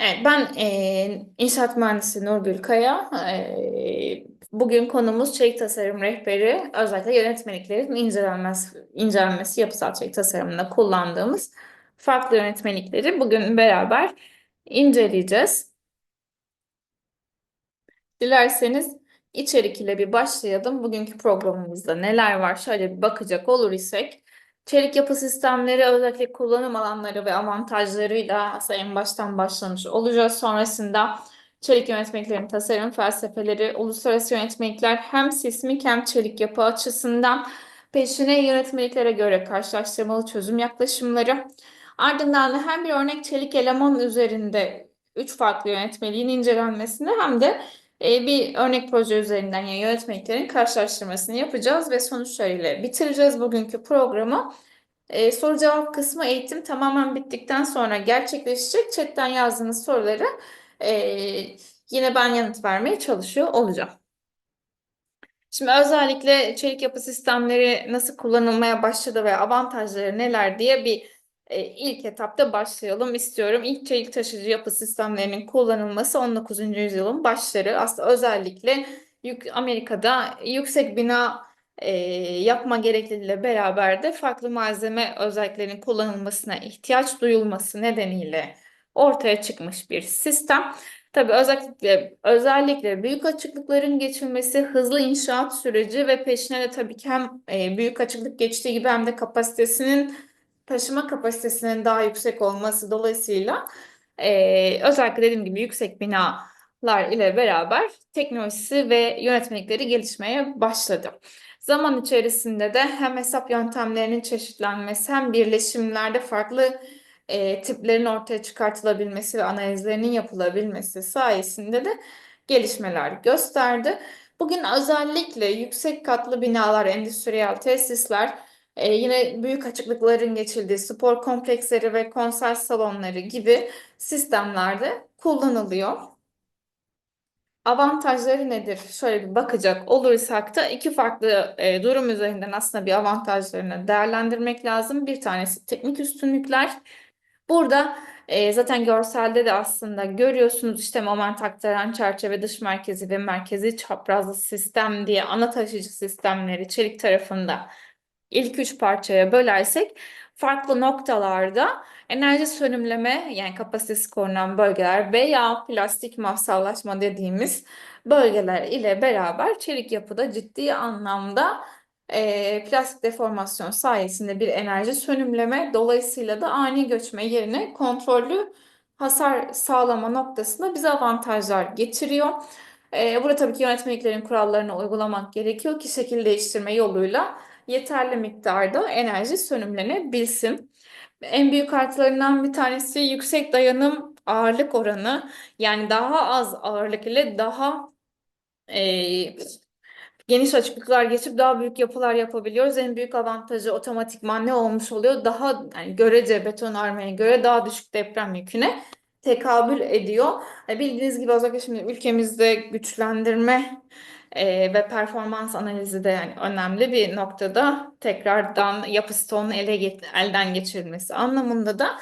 Evet, ben inşaat mühendisi Nurgül Kaya. Bugün konumuz çelik tasarım rehberi. Özellikle yönetmeliklerin incelenmesi yapısal çelik tasarımında kullandığımız farklı yönetmelikleri bugün beraber inceleyeceğiz. Dilerseniz içerik ile bir başlayalım. Bugünkü programımızda neler var şöyle bir bakacak olur isek. Çelik yapı sistemleri özellikle kullanım alanları ve avantajlarıyla aslında en baştan başlamış olacağız. Sonrasında çelik yönetmeliklerin tasarım felsefeleri, uluslararası yönetmelikler hem sismik hem çelik yapı açısından peşine yönetmeliklere göre karşılaştırmalı çözüm yaklaşımları. Ardından hem bir örnek çelik eleman üzerinde üç farklı yönetmeliğin incelenmesini hem de bir örnek proje üzerinden yani yönetmeliklerin karşılaştırmasını yapacağız ve sonuçlarıyla bitireceğiz bugünkü programı. Soru cevap kısmı eğitim tamamen bittikten sonra gerçekleşecek. Chatten yazdığınız soruları e, yine ben yanıt vermeye çalışıyor olacağım. Şimdi özellikle çelik yapı sistemleri nasıl kullanılmaya başladı ve avantajları neler diye bir ilk etapta başlayalım istiyorum. İlk çelik taşıcı yapı sistemlerinin kullanılması 19. yüzyılın başları. Aslında özellikle Amerika'da yüksek bina yapma gerekliliğiyle beraber de farklı malzeme özelliklerinin kullanılmasına ihtiyaç duyulması nedeniyle ortaya çıkmış bir sistem. Tabii özellikle büyük açıklıkların geçilmesi, hızlı inşaat süreci ve peşine de tabii ki hem büyük açıklık geçtiği gibi hem de taşıma kapasitesinin daha yüksek olması dolayısıyla özellikle dediğim gibi yüksek binalar ile beraber teknolojisi ve yönetmelikleri gelişmeye başladı. Zaman içerisinde de hem hesap yöntemlerinin çeşitlenmesi hem birleşimlerde farklı tiplerin ortaya çıkartılabilmesi ve analizlerinin yapılabilmesi sayesinde de gelişmeler gösterdi. Bugün özellikle yüksek katlı binalar, endüstriyel tesisler, yine büyük açıklıkların geçildiği spor kompleksleri ve konser salonları gibi sistemlerde kullanılıyor. Avantajları nedir? Şöyle bir bakacak olursak da iki farklı durum üzerinden aslında bir avantajlarını değerlendirmek lazım. Bir tanesi teknik üstünlükler. Burada zaten görselde de aslında görüyorsunuz işte moment aktaran çerçeve dış merkezi ve merkezi çaprazlı sistem diye ana taşıyıcı sistemleri çelik tarafında ilk üç parçaya bölersek farklı noktalarda enerji sönümleme yani kapasitesi korunan bölgeler veya plastik mafsallaşma dediğimiz bölgeler ile beraber çelik yapıda ciddi anlamda plastik deformasyon sayesinde bir enerji sönümleme dolayısıyla da ani göçme yerine kontrollü hasar sağlama noktasında bize avantajlar getiriyor. Burada tabii ki yönetmeliklerin kurallarını uygulamak gerekiyor ki şekil değiştirme yoluyla yeterli miktarda enerji sönümlenebilsin. En büyük artılarından bir tanesi yüksek dayanım ağırlık oranı. Yani daha az ağırlık ile daha e, geniş açıklıklar geçip daha büyük yapılar yapabiliyoruz. En büyük avantajı otomatikman ne olmuş oluyor? Daha yani görece betonarmeye göre daha düşük deprem yüküne tekabül ediyor. Bildiğiniz gibi özellikle şimdi ülkemizde güçlendirme ve performans analizi de yani önemli bir noktada tekrardan yapı stoğunun elden geçirilmesi anlamında da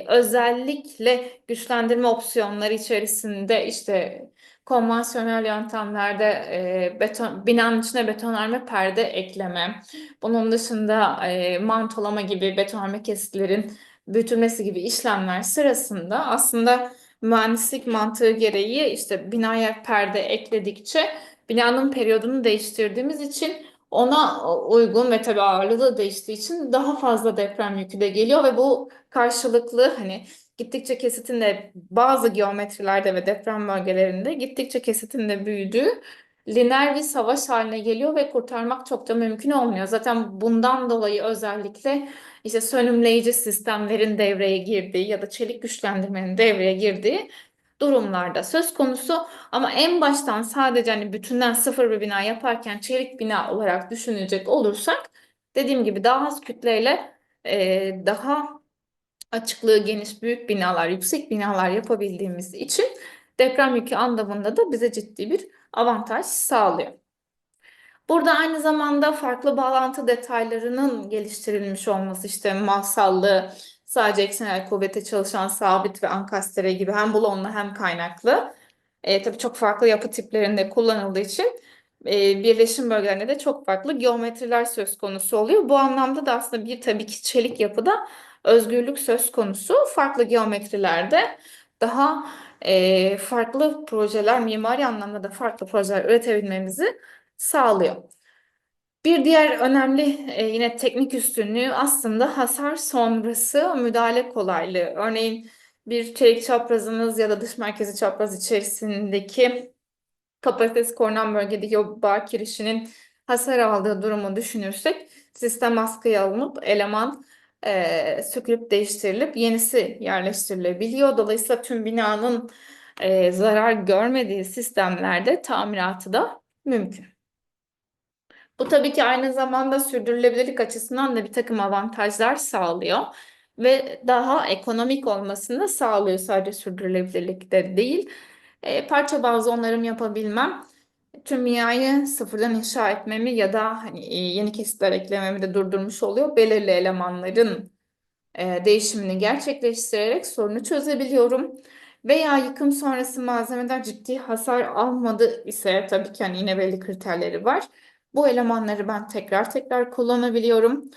özellikle güçlendirme opsiyonları içerisinde işte konvansiyonel yöntemlerde binanın içine betonarme perde ekleme, bunun dışında mantolama gibi betonarme kesitlerin büyütülmesi gibi işlemler sırasında aslında mühendislik mantığı gereği işte binaya perde ekledikçe binanın periyodunu değiştirdiğimiz için ona uygun ve tabii ağırlığı da değiştiği için daha fazla deprem yükü de geliyor ve bu karşılıklı hani gittikçe kesitin de bazı geometrilerde ve deprem bölgelerinde gittikçe kesitin de büyüdüğü lineer bir savaş haline geliyor ve kurtarmak çok da mümkün olmuyor. Zaten bundan dolayı özellikle işte sönümleyici sistemlerin devreye girdiği ya da çelik güçlendirmenin devreye girdiği durumlarda söz konusu. Ama en baştan sadece hani bütünden sıfır bir bina yaparken çelik bina olarak düşünecek olursak dediğim gibi daha az kütleyle daha açıklığı geniş büyük binalar, yüksek binalar yapabildiğimiz için deprem yükü anlamında da bize ciddi bir avantaj sağlıyor. Burada aynı zamanda farklı bağlantı detaylarının geliştirilmiş olması işte masallı sadece eksenel kuvvete çalışan sabit ve ankastre gibi hem bulonlu hem kaynaklı. Tabii çok farklı yapı tiplerinde kullanıldığı için birleşim bölgelerinde de çok farklı geometriler söz konusu oluyor. Bu anlamda da aslında bir tabii ki çelik yapıda özgürlük söz konusu. Farklı geometrilerde daha farklı projeler, mimari anlamda da farklı projeler üretebilmemizi sağlıyor. Bir diğer önemli yine teknik üstünlüğü aslında hasar sonrası müdahale kolaylığı. Örneğin bir çelik çaprazımız ya da dış merkezi çapraz içerisindeki kapasitesi korunan bölgedeki o bağ kirişinin hasar aldığı durumu düşünürsek sistem askıya alınıp eleman sökülüp değiştirilip yenisi yerleştirilebiliyor. Dolayısıyla tüm binanın zarar görmediği sistemlerde tamiratı da mümkün. Bu tabii ki aynı zamanda sürdürülebilirlik açısından da bir takım avantajlar sağlıyor ve daha ekonomik olmasını da sağlıyor, sadece sürdürülebilirlikte değil. Parça bazlı onarım yapabilmem, tüm binayı sıfırdan inşa etmemi ya da hani yeni kesitler eklememi de durdurmuş oluyor. Belirli elemanların değişimini gerçekleştirerek sorunu çözebiliyorum. Veya yıkım sonrası malzemeler ciddi hasar almadı ise tabii ki hani yine belli kriterleri var. Bu elemanları ben tekrar tekrar kullanabiliyorum.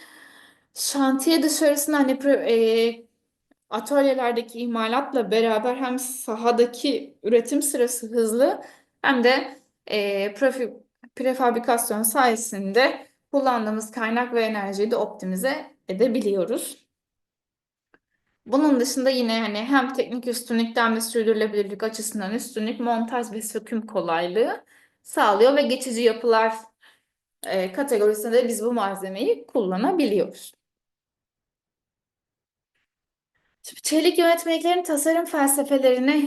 Şantiye dışarısında hani atölyelerdeki imalatla beraber hem sahadaki üretim sırası hızlı hem de prefabrikasyon sayesinde kullandığımız kaynak ve enerjiyi de optimize edebiliyoruz. Bunun dışında yine hani hem teknik üstünlükten ve sürdürülebilirlik açısından üstünlük, montaj ve söküm kolaylığı sağlıyor ve geçici yapılar kategorisinde de biz bu malzemeyi kullanabiliyoruz. Şimdi çelik yönetmeliklerin tasarım felsefelerine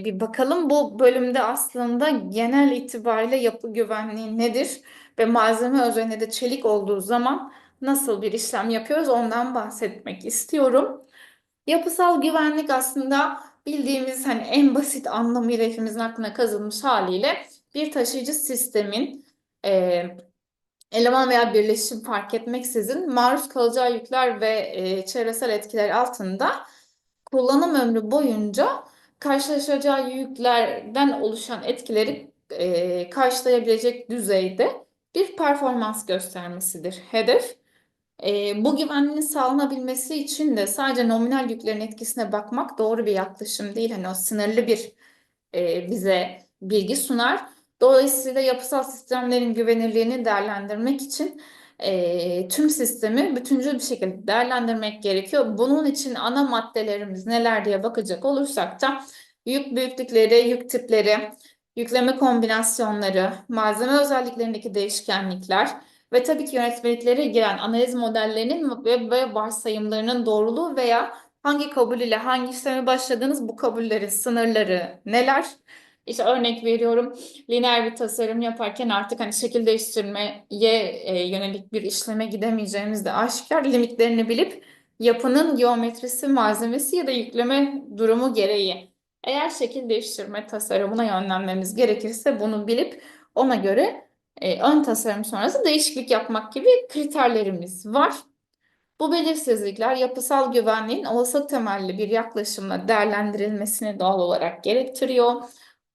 bir bakalım. Bu bölümde aslında genel itibariyle yapı güvenliği nedir ve malzeme üzerine de çelik olduğu zaman nasıl bir işlem yapıyoruz ondan bahsetmek istiyorum. Yapısal güvenlik aslında bildiğimiz hani en basit anlamıyla hepimizin aklına kazınmış haliyle bir taşıyıcı sistemin e, eleman veya birleşim fark etmeksizin maruz kalacağı yükler ve çevresel etkiler altında kullanım ömrü boyunca karşılaşacağı yüklerden oluşan etkileri karşılayabilecek düzeyde bir performans göstermesidir hedef. Bu güvenliğin sağlanabilmesi için de sadece nominal yüklerin etkisine bakmak doğru bir yaklaşım değil. Hani o sınırlı bir bize bilgi sunar. Dolayısıyla yapısal sistemlerin güvenilirliğini değerlendirmek için tüm sistemi bütüncül bir şekilde değerlendirmek gerekiyor. Bunun için ana maddelerimiz neler diye bakacak olursak da yük büyüklükleri, yük tipleri, yükleme kombinasyonları, malzeme özelliklerindeki değişkenlikler ve tabii ki yönetmeliklere giren analiz modellerinin ve varsayımlarının doğruluğu veya hangi kabul ile hangi işleme başladığınız bu kabullerin sınırları neler? İşte örnek veriyorum, lineer bir tasarım yaparken artık hani şekil değiştirmeye yönelik bir işleme gidemeyeceğimiz de aşikar, limitlerini bilip yapının geometrisi, malzemesi ya da yükleme durumu gereği eğer şekil değiştirme tasarımına yönlenmemiz gerekirse bunu bilip ona göre ön tasarım sonrası değişiklik yapmak gibi kriterlerimiz var. Bu belirsizlikler yapısal güvenliğin olasılık temelli bir yaklaşımla değerlendirilmesini doğal olarak gerektiriyor.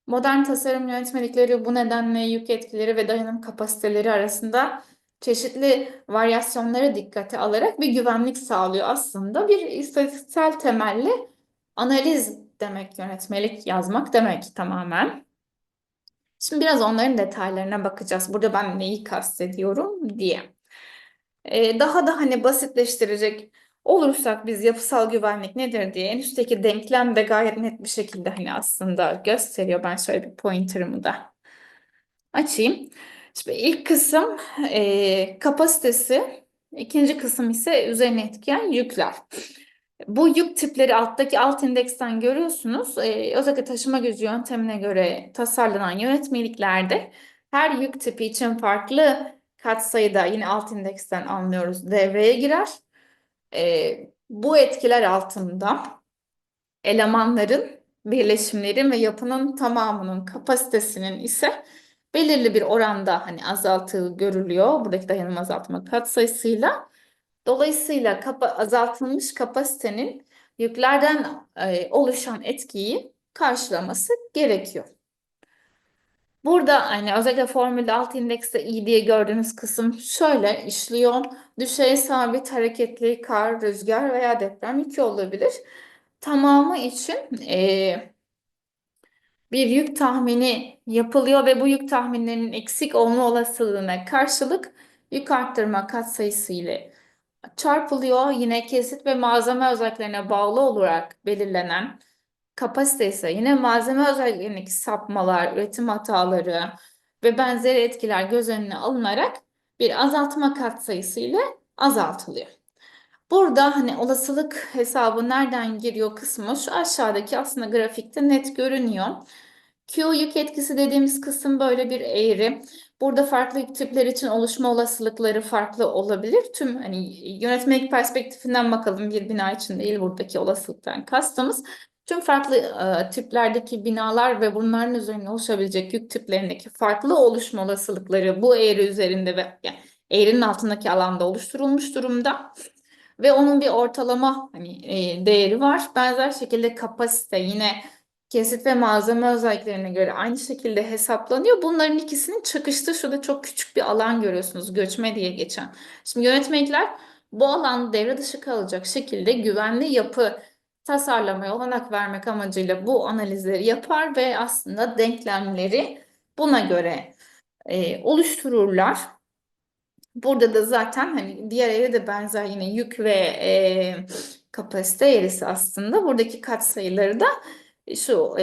Modern tasarım yönetmelikleri bu nedenle yük etkileri ve dayanım kapasiteleri arasında çeşitli varyasyonlara dikkate alarak bir güvenlik sağlıyor. Aslında bir istatistiksel temelli analiz demek, yönetmelik yazmak demek tamamen. Şimdi biraz onların detaylarına bakacağız. Burada ben neyi kastediyorum diye. Daha da hani basitleştirecek olursak biz yapısal güvenlik nedir diye en üstteki denklem de gayet net bir şekilde hani aslında gösteriyor. Ben şöyle bir pointer'ımı da açayım. Şimdi ilk kısım kapasitesi, ikinci kısım ise üzerine etkileyen yükler. Bu yük tipleri alttaki alt indeksten görüyorsunuz. Özellikle taşıma gücü yöntemine göre tasarlanan yönetmeliklerde her yük tipi için farklı katsayıda yine alt indeksten anlıyoruz devreye girer. Bu etkiler altında elemanların, birleşimlerin ve yapının tamamının kapasitesinin ise belirli bir oranda hani azaltığı görülüyor. Buradaki dayanım azaltma katsayısıyla. Dolayısıyla azaltılmış kapasitenin yüklerden oluşan etkiyi karşılaması gerekiyor. Burada hani özellikle Formül 6 indekste iyi diye gördüğünüz kısım şöyle işliyor. Düşey sabit hareketli kar, rüzgar veya deprem yükü olabilir. Tamamı için bir yük tahmini yapılıyor ve bu yük tahminlerinin eksik olma olasılığına karşılık yük arttırma katsayısı ile çarpılıyor. Yine kesit ve malzeme özelliklerine bağlı olarak belirlenen kapasite ise yine malzeme özelliklerindeki sapmalar, üretim hataları ve benzeri etkiler göz önüne alınarak bir azaltma katsayısı ile azaltılıyor. Burada hani olasılık hesabı nereden giriyor kısmı şu aşağıdaki aslında grafikte net görünüyor. Q yük etkisi dediğimiz kısım böyle bir eğri. Burada farklı yük tipler için oluşma olasılıkları farklı olabilir. Tüm hani yönetmelik perspektifinden bakalım bir bina için değil buradaki olasılıktan kastımız. Tüm farklı tiplerdeki binalar ve bunların üzerine oluşabilecek yük tiplerindeki farklı oluşma olasılıkları bu eğri üzerinde ve yani eğrinin altındaki alanda oluşturulmuş durumda. Ve onun bir ortalama hani değeri var. Benzer şekilde kapasite yine kesit ve malzeme özelliklerine göre aynı şekilde hesaplanıyor. Bunların ikisinin çakıştığı şurada çok küçük bir alan görüyorsunuz. Göçme diye geçen. Şimdi yönetmelikler bu alan devre dışı kalacak şekilde güvenli yapı tasarlamaya olanak vermek amacıyla bu analizleri yapar ve aslında denklemleri buna göre oluştururlar. Burada da zaten hani diğer eğri de benzer yine yük ve kapasite eğrisi aslında. Buradaki katsayıları da şu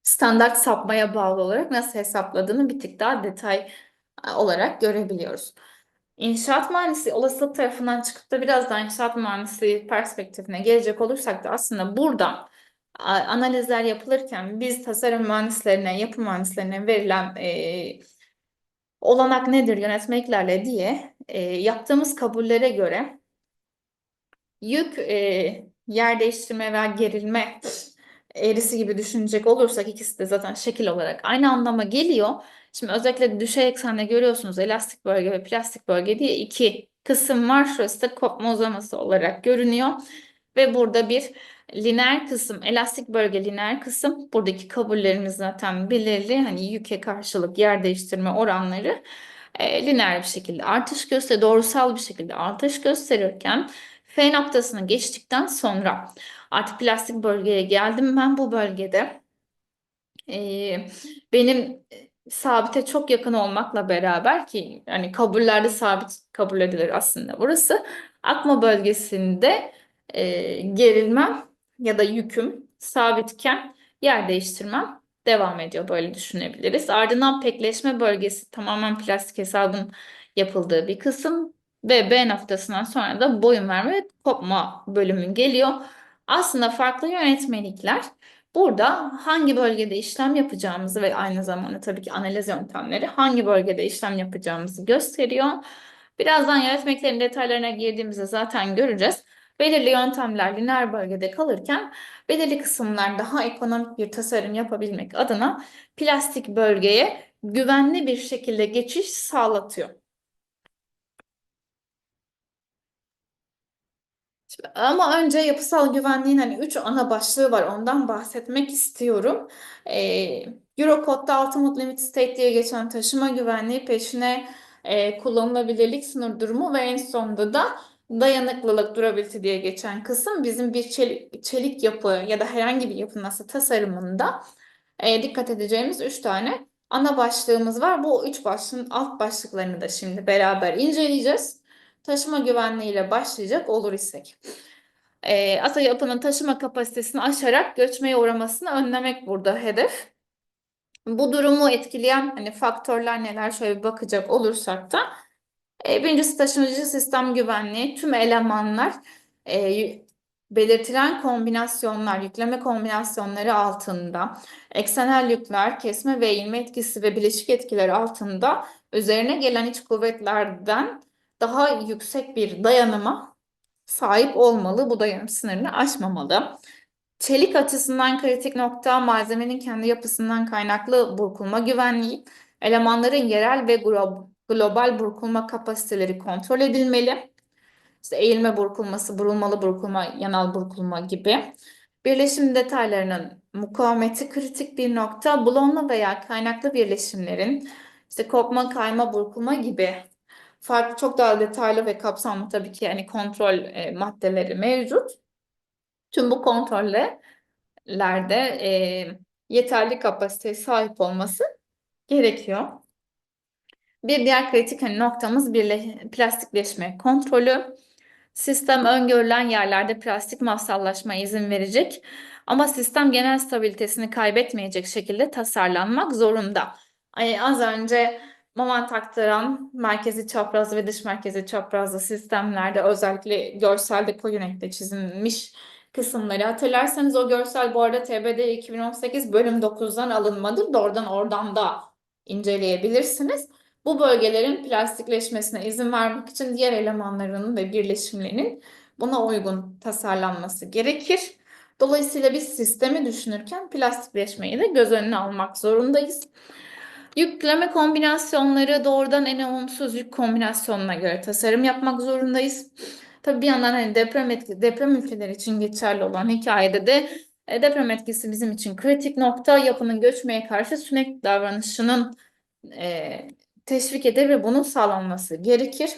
standart sapmaya bağlı olarak nasıl hesapladığını bir tık daha detay olarak görebiliyoruz. İnşaat mühendisi olasılık tarafından çıkıp da biraz daha inşaat mühendisi perspektifine gelecek olursak da aslında burada analizler yapılırken biz tasarım mühendislerine, yapı mühendislerine verilen olanak nedir yönetmeklerle diye yaptığımız kabullere göre yük yer değiştirme veya gerilme eğrisi gibi düşünecek olursak ikisi de zaten şekil olarak aynı anlama geliyor. Şimdi özellikle düşey eksende görüyorsunuz elastik bölge ve plastik bölge diye iki kısım var. Şurası da kopma uzaması olarak görünüyor. Ve burada bir lineer kısım, elastik bölge lineer kısım. Buradaki kabullerimiz zaten belirli. Hani yüke karşılık yer değiştirme oranları lineer bir şekilde artış gösteriyor, doğrusal bir şekilde artış gösterirken F noktasını geçtikten sonra artık plastik bölgeye geldim ben bu bölgede benim sabite çok yakın olmakla beraber ki yani kabullerde sabit kabul edilir aslında burası. Akma bölgesinde gerilmem ya da yüküm sabitken yer değiştirmem devam ediyor. Böyle düşünebiliriz. Ardından pekleşme bölgesi tamamen plastik hesabın yapıldığı bir kısım ve B noktasından sonra da boyun verme ve kopma bölümü geliyor. Aslında farklı yönetmelikler burada hangi bölgede işlem yapacağımızı ve aynı zamanda tabii ki analiz yöntemleri hangi bölgede işlem yapacağımızı gösteriyor. Birazdan yönetmeliklerin detaylarına girdiğimizde zaten göreceğiz. Belirli yöntemler lineer bölgede kalırken belirli kısımlar daha ekonomik bir tasarım yapabilmek adına plastik bölgeye güvenli bir şekilde geçiş sağlatıyor. Ama önce yapısal güvenliğin hani üç ana başlığı var. Ondan bahsetmek istiyorum. Eurocode'da Ultimate Limit State diye geçen taşıma güvenliği peşine kullanılabilirlik sınır durumu ve en sonunda da dayanıklılık durability diye geçen kısım bizim bir çelik yapı ya da herhangi bir yapı nasıl tasarımında dikkat edeceğimiz üç tane ana başlığımız var. Bu üç başlığın alt başlıklarını da şimdi beraber inceleyeceğiz. Taşıma güvenliğiyle başlayacak olur isek. Asa yapının taşıma kapasitesini aşarak göçmeye uğramasını önlemek burada hedef. Bu durumu etkileyen hani faktörler neler şöyle bir bakacak olursak da birincisi taşımacı sistem güvenliği tüm elemanlar belirtilen kombinasyonlar yükleme kombinasyonları altında eksenel yükler kesme ve eğilme etkisi ve bileşik etkiler altında üzerine gelen iç kuvvetlerden daha yüksek bir dayanıma sahip olmalı. Bu dayanım sınırını aşmamalı. Çelik açısından kritik nokta malzemenin kendi yapısından kaynaklı burkulma güvenliği, elemanların yerel ve global burkulma kapasiteleri kontrol edilmeli. İşte eğilme burkulması, burulmalı burkulma, yanal burkulma gibi. Birleşim detaylarının mukavemeti kritik bir nokta. Bloğumlu veya kaynaklı birleşimlerin işte kopma, kayma, burkulma gibi farklı çok daha detaylı ve kapsamlı tabii ki yani kontrol maddeleri mevcut. Tüm bu kontrollerde yeterli kapasiteye sahip olması gerekiyor. Bir diğer kritik hani noktamız plastikleşme kontrolü. Sistem öngörülen yerlerde plastik mafsallaşmaya izin verecek ama sistem genel stabilitesini kaybetmeyecek şekilde tasarlanmak zorunda. Az önce moment aktaran merkezi çapraz ve dış merkezi çaprazlı sistemlerde özellikle görselde koyu renkte çizilmiş kısımları hatırlarsanız o görsel bu arada TBD 2018 bölüm 9'dan alınmadır. Doğrudan oradan da inceleyebilirsiniz. Bu bölgelerin plastikleşmesine izin vermek için diğer elemanlarının ve birleşimlerinin buna uygun tasarlanması gerekir. Dolayısıyla biz sistemi düşünürken plastikleşmeyi de göz önüne almak zorundayız. Yükleme kombinasyonları doğrudan en olumsuz yük kombinasyonuna göre tasarım yapmak zorundayız. Tabii bir yandan hani deprem ülkeleri için geçerli olan hikayede de deprem etkisi bizim için kritik nokta. Yapının göçmeye karşı sürekli davranışının e, teşvik eder ve bunun sağlanması gerekir.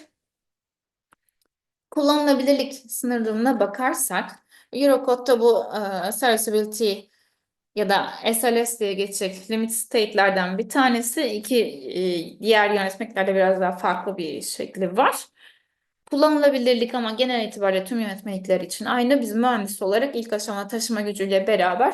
Kullanılabilirlik sınır durumuna bakarsak, Eurocode'da bu serviceability ya da SLS diye geçecek limit state'lerden bir tanesi. Diğer yönetmeliklerde biraz daha farklı bir şekli var. Kullanılabilirlik ama genel itibariyle tüm yönetmelikler için aynı. Biz mühendis olarak ilk aşama taşıma gücüyle beraber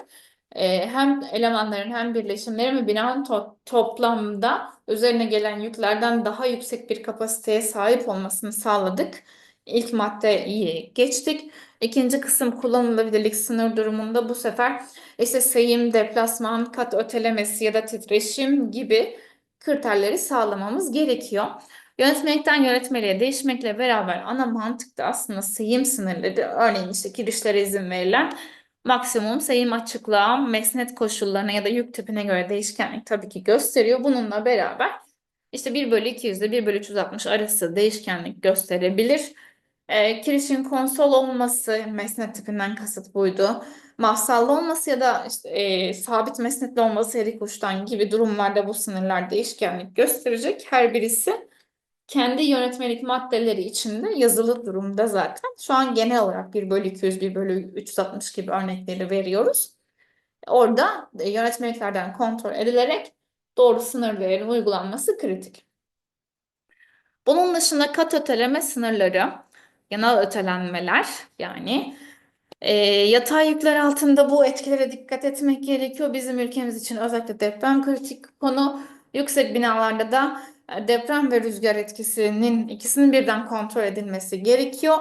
hem elemanların hem birleşimlerin ve binanın toplamda üzerine gelen yüklerden daha yüksek bir kapasiteye sahip olmasını sağladık. İlk maddeyi geçtik. İkinci kısım kullanılabilirlik sınır durumunda bu sefer işte seyim, deplasman, kat ötelemesi ya da titreşim gibi kriterleri sağlamamız gerekiyor. Yönetmelikten yönetmeliğe değişmekle beraber ana mantık da aslında seyim sınırları. Örneğin işte girişlere izin verilen maksimum seyim açıklığa, mesnet koşullarına ya da yük tipine göre değişkenlik tabii ki gösteriyor. Bununla beraber işte 1 bölü 200 ile 1 bölü 360 arası değişkenlik gösterebilir. Kirişin konsol olması, mesnet tipinden kasıt buydu. Mafsallı olması ya da işte, sabit mesnetli olması her iki uçtan gibi durumlarda bu sınırlar değişkenlik gösterecek. Her birisi kendi yönetmelik maddeleri içinde yazılı durumda zaten. Şu an genel olarak 1 bölü 200, 1 bölü 360 gibi örnekleri veriyoruz. Orada yönetmeliklerden kontrol edilerek doğru sınır değerinin uygulanması kritik. Bunun dışında kat öteleme sınırları, yanal ötelenmeler yani yatay yükler altında bu etkilere dikkat etmek gerekiyor. Bizim ülkemiz için özellikle deprem kritik konu. Yüksek binalarda da deprem ve rüzgar etkisinin ikisinin birden kontrol edilmesi gerekiyor.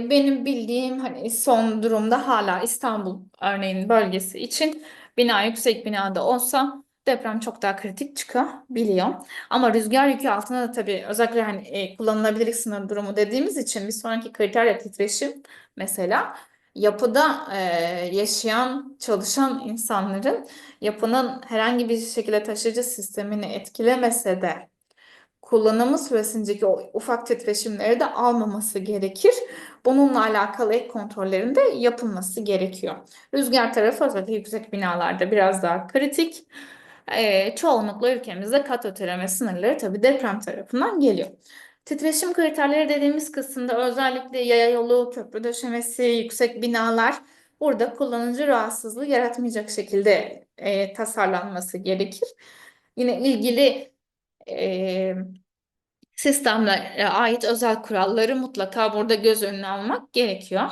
Benim bildiğim hani son durumda hala İstanbul örneğin bölgesi için bina yüksek binada olsa deprem çok daha kritik çıkabiliyor. Ama rüzgar yükü altında da tabii özellikle hani kullanılabilirlik sınır durumu dediğimiz için bir sonraki kriter de titreşim mesela. Yapıda yaşayan, çalışan insanların yapının herhangi bir şekilde taşıyıcı sistemini etkilemese de kullanımı süresindeki o ufak titreşimleri de almaması gerekir. Bununla alakalı ek kontrollerin de yapılması gerekiyor. Rüzgar tarafı özellikle yüksek binalarda biraz daha kritik. Çoğunlukla ülkemizde kat öteleme sınırları tabii deprem tarafından geliyor. Titreşim kriterleri dediğimiz kısımda özellikle yaya yolu, köprü döşemesi, yüksek binalar burada kullanıcı rahatsızlığı yaratmayacak şekilde tasarlanması gerekir. Yine ilgili e, sistemlere ait özel kuralları mutlaka burada göz önüne almak gerekiyor.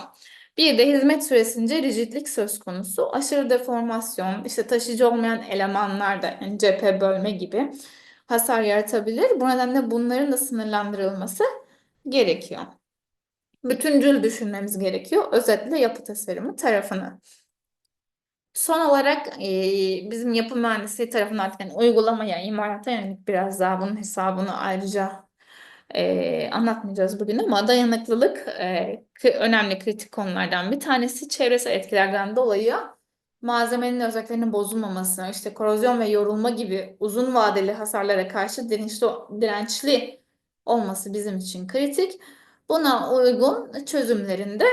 Bir de hizmet süresince rigidlik söz konusu. Aşırı deformasyon, işte taşıyıcı olmayan elemanlar da yani cephe bölme gibi hasar yaratabilir. Bu nedenle bunların da sınırlandırılması gerekiyor. Bütüncül düşünmemiz gerekiyor. Özellikle yapı tasarımı tarafını. Son olarak bizim yapı mühendisliği tarafından artık hani uygulamaya, imalata yönelik biraz daha bunun hesabını ayrıca anlatmayacağız bugün ama dayanıklılık önemli kritik konulardan bir tanesi. Çevresel etkilerden dolayı malzemenin özelliklerinin bozulmaması, işte korozyon ve yorulma gibi uzun vadeli hasarlara karşı dirençli olması bizim için kritik. Buna uygun çözümlerinde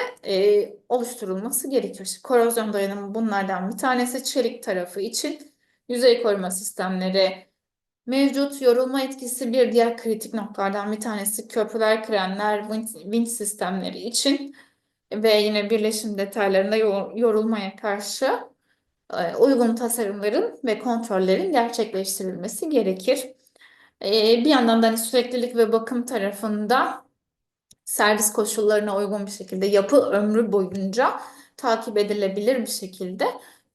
oluşturulması gerekiyor. İşte korozyon dayanımı bunlardan bir tanesi. Çelik tarafı için yüzey koruma sistemleri mevcut. Yorulma etkisi bir diğer kritik noktalardan bir tanesi. Köprüler, krenler, vinç sistemleri için ve yine birleşim detaylarında yorulmaya karşı uygun tasarımların ve kontrollerin gerçekleştirilmesi gerekir. Bir yandan da hani süreklilik ve bakım tarafında servis koşullarına uygun bir şekilde yapı ömrü boyunca takip edilebilir bir şekilde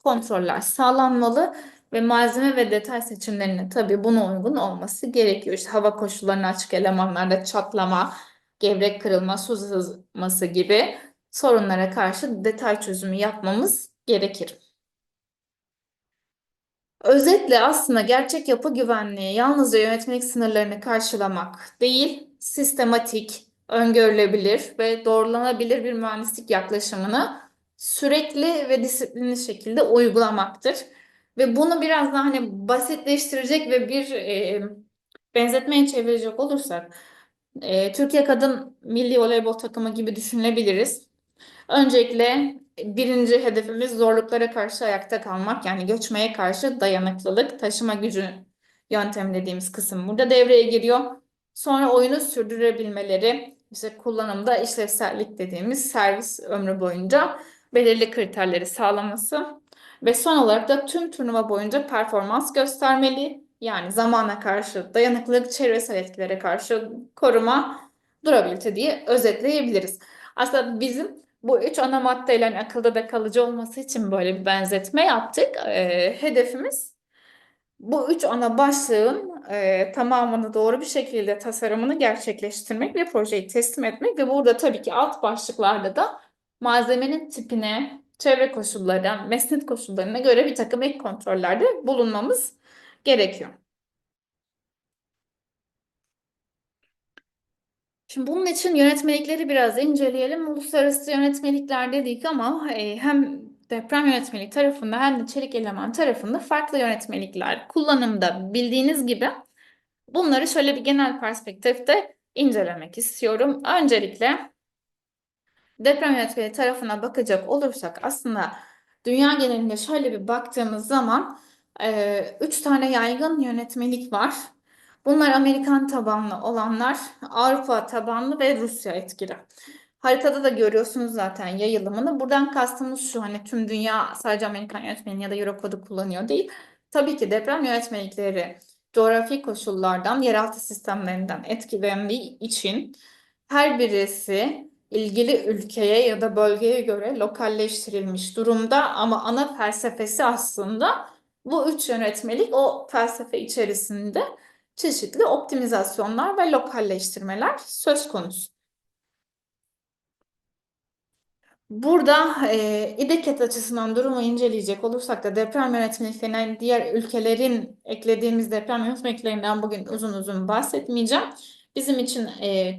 kontroller sağlanmalı ve malzeme ve detay seçimlerine tabii buna uygun olması gerekiyor. İşte hava koşullarına açık elemanlarda çatlama, gevrek kırılma, su sızması gibi sorunlara karşı detay çözümü yapmamız gerekir. Özetle aslında gerçek yapı güvenliği yalnızca yönetmelik sınırlarını karşılamak değil, sistematik, öngörülebilir ve doğrulanabilir bir mühendislik yaklaşımını sürekli ve disiplinli şekilde uygulamaktır. Ve bunu biraz daha hani basitleştirecek ve bir benzetmeye çevirecek olursak, Türkiye Kadın Milli Voleybol Takımı gibi düşünebiliriz. Öncelikle birinci hedefimiz zorluklara karşı ayakta kalmak, yani göçmeye karşı dayanıklılık, taşıma gücü yöntem dediğimiz kısım burada devreye giriyor. Sonra oyunu sürdürebilmeleri, işte kullanımda işlevsellik dediğimiz servis ömrü boyunca belirli kriterleri sağlaması ve son olarak da tüm turnuva boyunca performans göstermeli. Yani zamana karşı dayanıklılık, çevresel etkilere karşı koruma, durabilite diye özetleyebiliriz. Aslında bizim bu üç ana maddeyle hani akılda da kalıcı olması için böyle bir benzetme yaptık. Hedefimiz bu üç ana başlığın tamamını doğru bir şekilde tasarımını gerçekleştirmek ve projeyi teslim etmek ve burada tabii ki alt başlıklarda da malzemenin tipine, çevre koşullarına, mesnet koşullarına göre bir takım ek kontrollerde bulunmamız gerekiyor. Şimdi bunun için yönetmelikleri biraz inceleyelim. Uluslararası yönetmelikler dedik ama hem deprem yönetmeliği tarafında hem de çelik eleman tarafında farklı yönetmelikler kullanımda bildiğiniz gibi bunları şöyle bir genel perspektifte incelemek istiyorum. Öncelikle deprem yönetmeliği tarafına bakacak olursak aslında dünya genelinde şöyle bir baktığımız zaman üç tane yaygın yönetmelik var. Bunlar Amerikan tabanlı olanlar, Avrupa tabanlı ve Rusya etkili. Haritada da görüyorsunuz zaten yayılımını. Buradan kastımız şu, hani tüm dünya sadece Amerikan yönetmeliğini ya da Eurocode'u kullanıyor değil. Tabii ki deprem yönetmelikleri coğrafi koşullardan, yeraltı sistemlerinden etkilendiği için her birisi ilgili ülkeye ya da bölgeye göre lokalleştirilmiş durumda ama ana felsefesi aslında bu üç yönetmelik o felsefe içerisinde çeşitli optimizasyonlar ve lokalleştirmeler söz konusu. Burada İDEKET açısından durumu inceleyecek olursak da deprem yönetmeliklerine diğer ülkelerin eklediğimiz deprem yönetmeliklerinden bugün uzun uzun bahsetmeyeceğim. Bizim için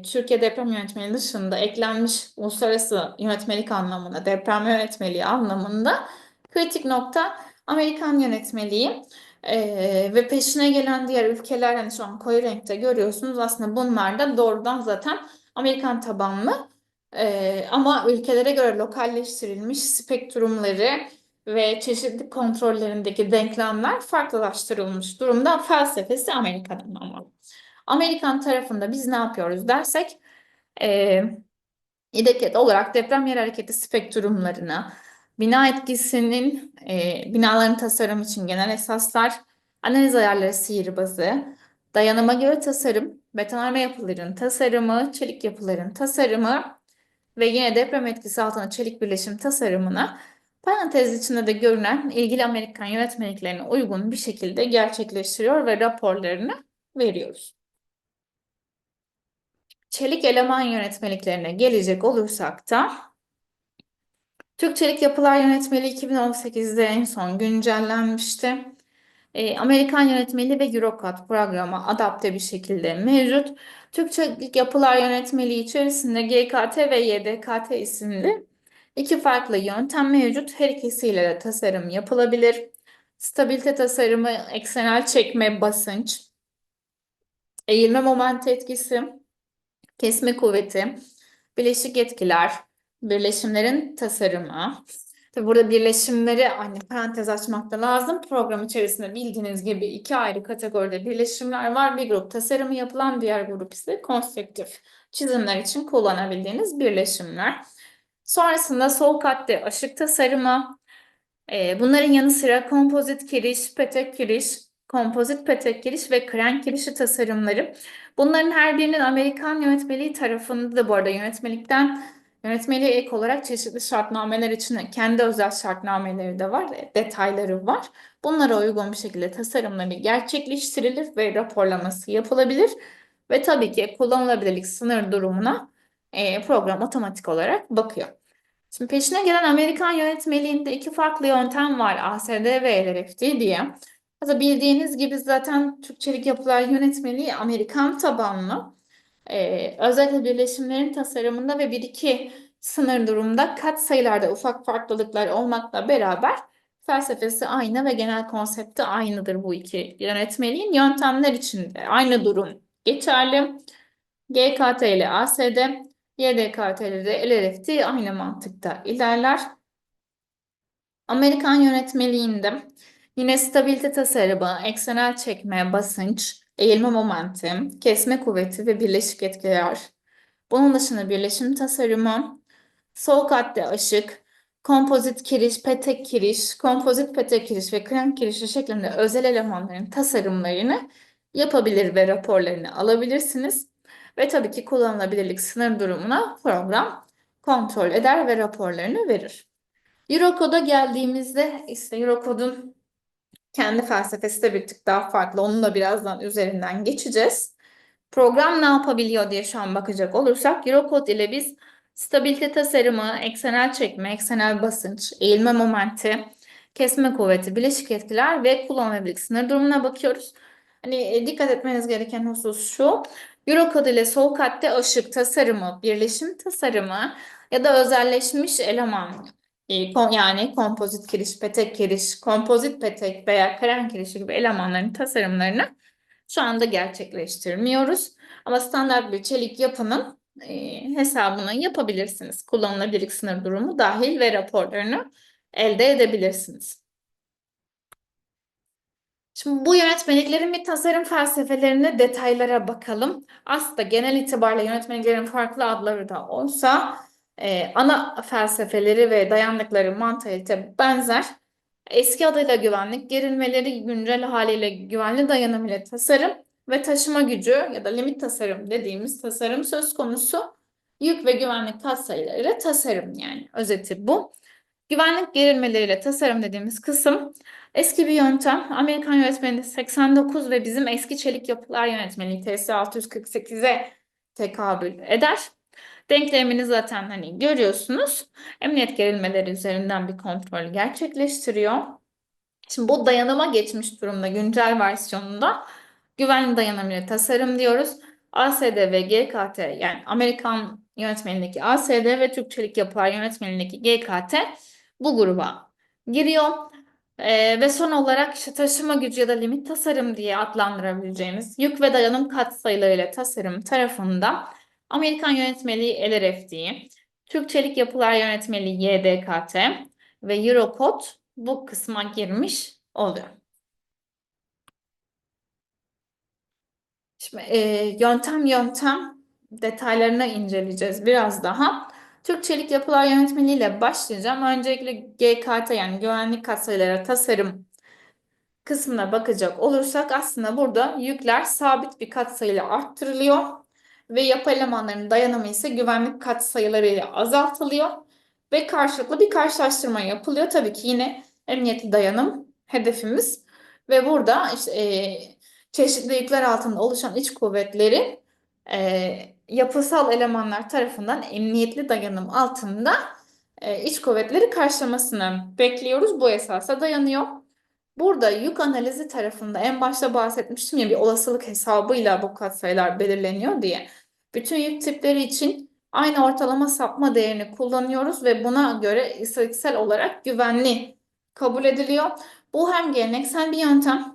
Türkiye deprem yönetmeliği dışında eklenmiş uluslararası yönetmelik anlamında, deprem yönetmeliği anlamında kritik nokta Amerikan yönetmeliği. Ve peşine gelen diğer ülkeler, hani şu an koyu renkte görüyorsunuz, aslında bunlar da doğrudan zaten Amerikan tabanlı. Ama ülkelere göre lokalleştirilmiş spektrumları ve çeşitli kontrollerindeki denklemler farklılaştırılmış durumda. Felsefesi Amerika'dan ama. Amerikan tarafında biz ne yapıyoruz dersek, e, İDEKET olarak deprem yer hareketi spektrumlarını, bina etkisinin, binaların tasarım için genel esaslar, analiz ayarları sihirbazı, dayanıma göre tasarım, betonarme yapıların tasarımı, çelik yapıların tasarımı ve yine deprem etkisi altında çelik birleşim tasarımını parantez içinde de görünen ilgili Amerikan yönetmeliklerine uygun bir şekilde gerçekleştiriyor ve raporlarını veriyoruz. Çelik eleman yönetmeliklerine gelecek olursak da Türk Çelik Yapılar Yönetmeliği 2018'de en son güncellenmişti. Amerikan yönetmeliği ve Eurocad programa adapte bir şekilde mevcut. Türk Çelik Yapılar Yönetmeliği içerisinde GKT ve YDKT isimli iki farklı yöntem mevcut. Her ikisiyle de tasarım yapılabilir. Stabilite tasarımı, eksenel çekme, basınç, eğilme momenti etkisi, kesme kuvveti, bileşik etkiler, birleşimlerin tasarımı. Tabii burada birleşimleri hani parantez açmak da lazım. Program içerisinde bildiğiniz gibi iki ayrı kategoride birleşimler var. Bir grup tasarımı yapılan, diğer grup ise konstrüktif çizimler için kullanabildiğiniz birleşimler. Sonrasında soğuk hadde aşık tasarımı, bunların yanı sıra kompozit kiriş, petek kiriş, kompozit petek kiriş ve krenk kirişi tasarımları. Bunların her birinin Amerikan yönetmeliği tarafında da bu arada yönetmeliğe ek olarak çeşitli şartnameler için kendi özel şartnameleri de var, detayları var. Bunlara uygun bir şekilde tasarımları gerçekleştirilir ve raporlaması yapılabilir. Ve tabii ki kullanılabilirlik sınır durumuna program otomatik olarak bakıyor. Şimdi peşine gelen Amerikan yönetmeliğinde iki farklı yöntem var, ASD ve LRFD diye. Mesela bildiğiniz gibi zaten Türkçelik Yapılar Yönetmeliği Amerikan tabanlı. Özellikle birleşimlerin tasarımında ve bir iki sınır durumda katsayılarda ufak farklılıklar olmakla beraber felsefesi aynı ve genel konsepti aynıdır bu iki yönetmeliğin. Yöntemler için de aynı durum geçerli. GKT ile ASD, YDKT ile de LRFD aynı mantıkta ilerler. Amerikan yönetmeliğinde yine stabilite tasarımı, eksenel çekme, basınç, eğilme momenti, kesme kuvveti ve birleşik etkiler. Bunun dışında birleşim tasarımı, soğuk hadde aşık, kompozit kiriş, petek kiriş, kompozit petek kiriş ve krem kirişi şeklinde özel elemanların tasarımlarını yapabilir ve raporlarını alabilirsiniz. Ve tabii ki kullanılabilirlik sınır durumuna program kontrol eder ve raporlarını verir. Eurocode'a geldiğimizde ise Eurocode'un kendi felsefesi de bir tık daha farklı. Onun da birazdan üzerinden geçeceğiz. Program ne yapabiliyor diye şu an bakacak olursak Eurocode ile biz stabilite tasarımı, eksenel çekme, eksenel basınç, eğilme momenti, kesme kuvveti, bileşik etkiler ve kullanılabilirlik sınır durumuna bakıyoruz. Hani dikkat etmeniz gereken husus şu. Eurocode ile soğuk hadde aşık tasarımı, birleşim tasarımı ya da özelleşmiş eleman yani kompozit kiriş, petek kiriş, kompozit petek veya krem kirişi gibi elemanların tasarımlarını şu anda gerçekleştirmiyoruz. Ama standart bir çelik yapının hesabını yapabilirsiniz. Kullanılabilirlik sınır durumu dahil ve raporlarını elde edebilirsiniz. Şimdi bu yönetmeliklerin bir tasarım felsefelerine, detaylara bakalım. Aslında genel itibariyle yönetmeliklerin farklı adları da olsa ana felsefeleri ve dayandıkları mantalite benzer. Eski adıyla güvenlik gerilmeleri, güncel haliyle güvenli dayanım ile tasarım ve taşıma gücü ya da limit tasarım dediğimiz tasarım söz konusu. Yük ve güvenlik katsayıları tasarım, yani özeti bu. Güvenlik gerilmeleriyle tasarım dediğimiz kısım eski bir yöntem. Amerikan yönetmeliği 89 ve bizim eski çelik yapılar yönetmeliği TS 648'e tekabül eder. Denklemini zaten hani görüyorsunuz. Emniyet gerilmeleri üzerinden bir kontrol gerçekleştiriyor. Şimdi bu dayanıma geçmiş durumda güncel versiyonunda güvenli dayanım ile tasarım diyoruz. ASD ve GKT, yani Amerikan yönetmenindeki ASD ve Türk Çelik Yapılar yönetmenindeki GKT bu gruba giriyor. Ve son olarak işte taşıma gücü ya da limit tasarım diye adlandırabileceğimiz yük ve dayanım katsayılarıyla tasarım tarafında Amerikan yönetmeliği LRFD, Türk Çelik Yapılar yönetmeliği YDKT ve Eurocode bu kısma girmiş oluyor. Şimdi yöntem detaylarına inceleyeceğiz biraz daha. Türk Çelik Yapılar Yönetmeliği ile başlayacağım. Öncelikle GKT, yani güvenlik katsayıları tasarım kısmına bakacak olursak aslında burada yükler sabit bir katsayıyla arttırılıyor ve yapı elemanlarının dayanımı ise güvenlik katsayılarıyla azaltılıyor ve karşılıklı bir karşılaştırma yapılıyor. Tabii ki yine emniyetli dayanım hedefimiz ve burada işte, çeşitli yükler altında oluşan iç kuvvetleri yapısal elemanlar tarafından emniyetli dayanım altında iç kuvvetleri karşılamasını bekliyoruz. Bu esasa dayanıyor. Burada yük analizi tarafında en başta bahsetmiştim ya, bir olasılık hesabıyla bu katsayılar belirleniyor diye. Bütün yük tipleri için aynı ortalama sapma değerini kullanıyoruz ve buna göre istatistiksel olarak güvenli kabul ediliyor. Bu hem geleneksel bir yöntem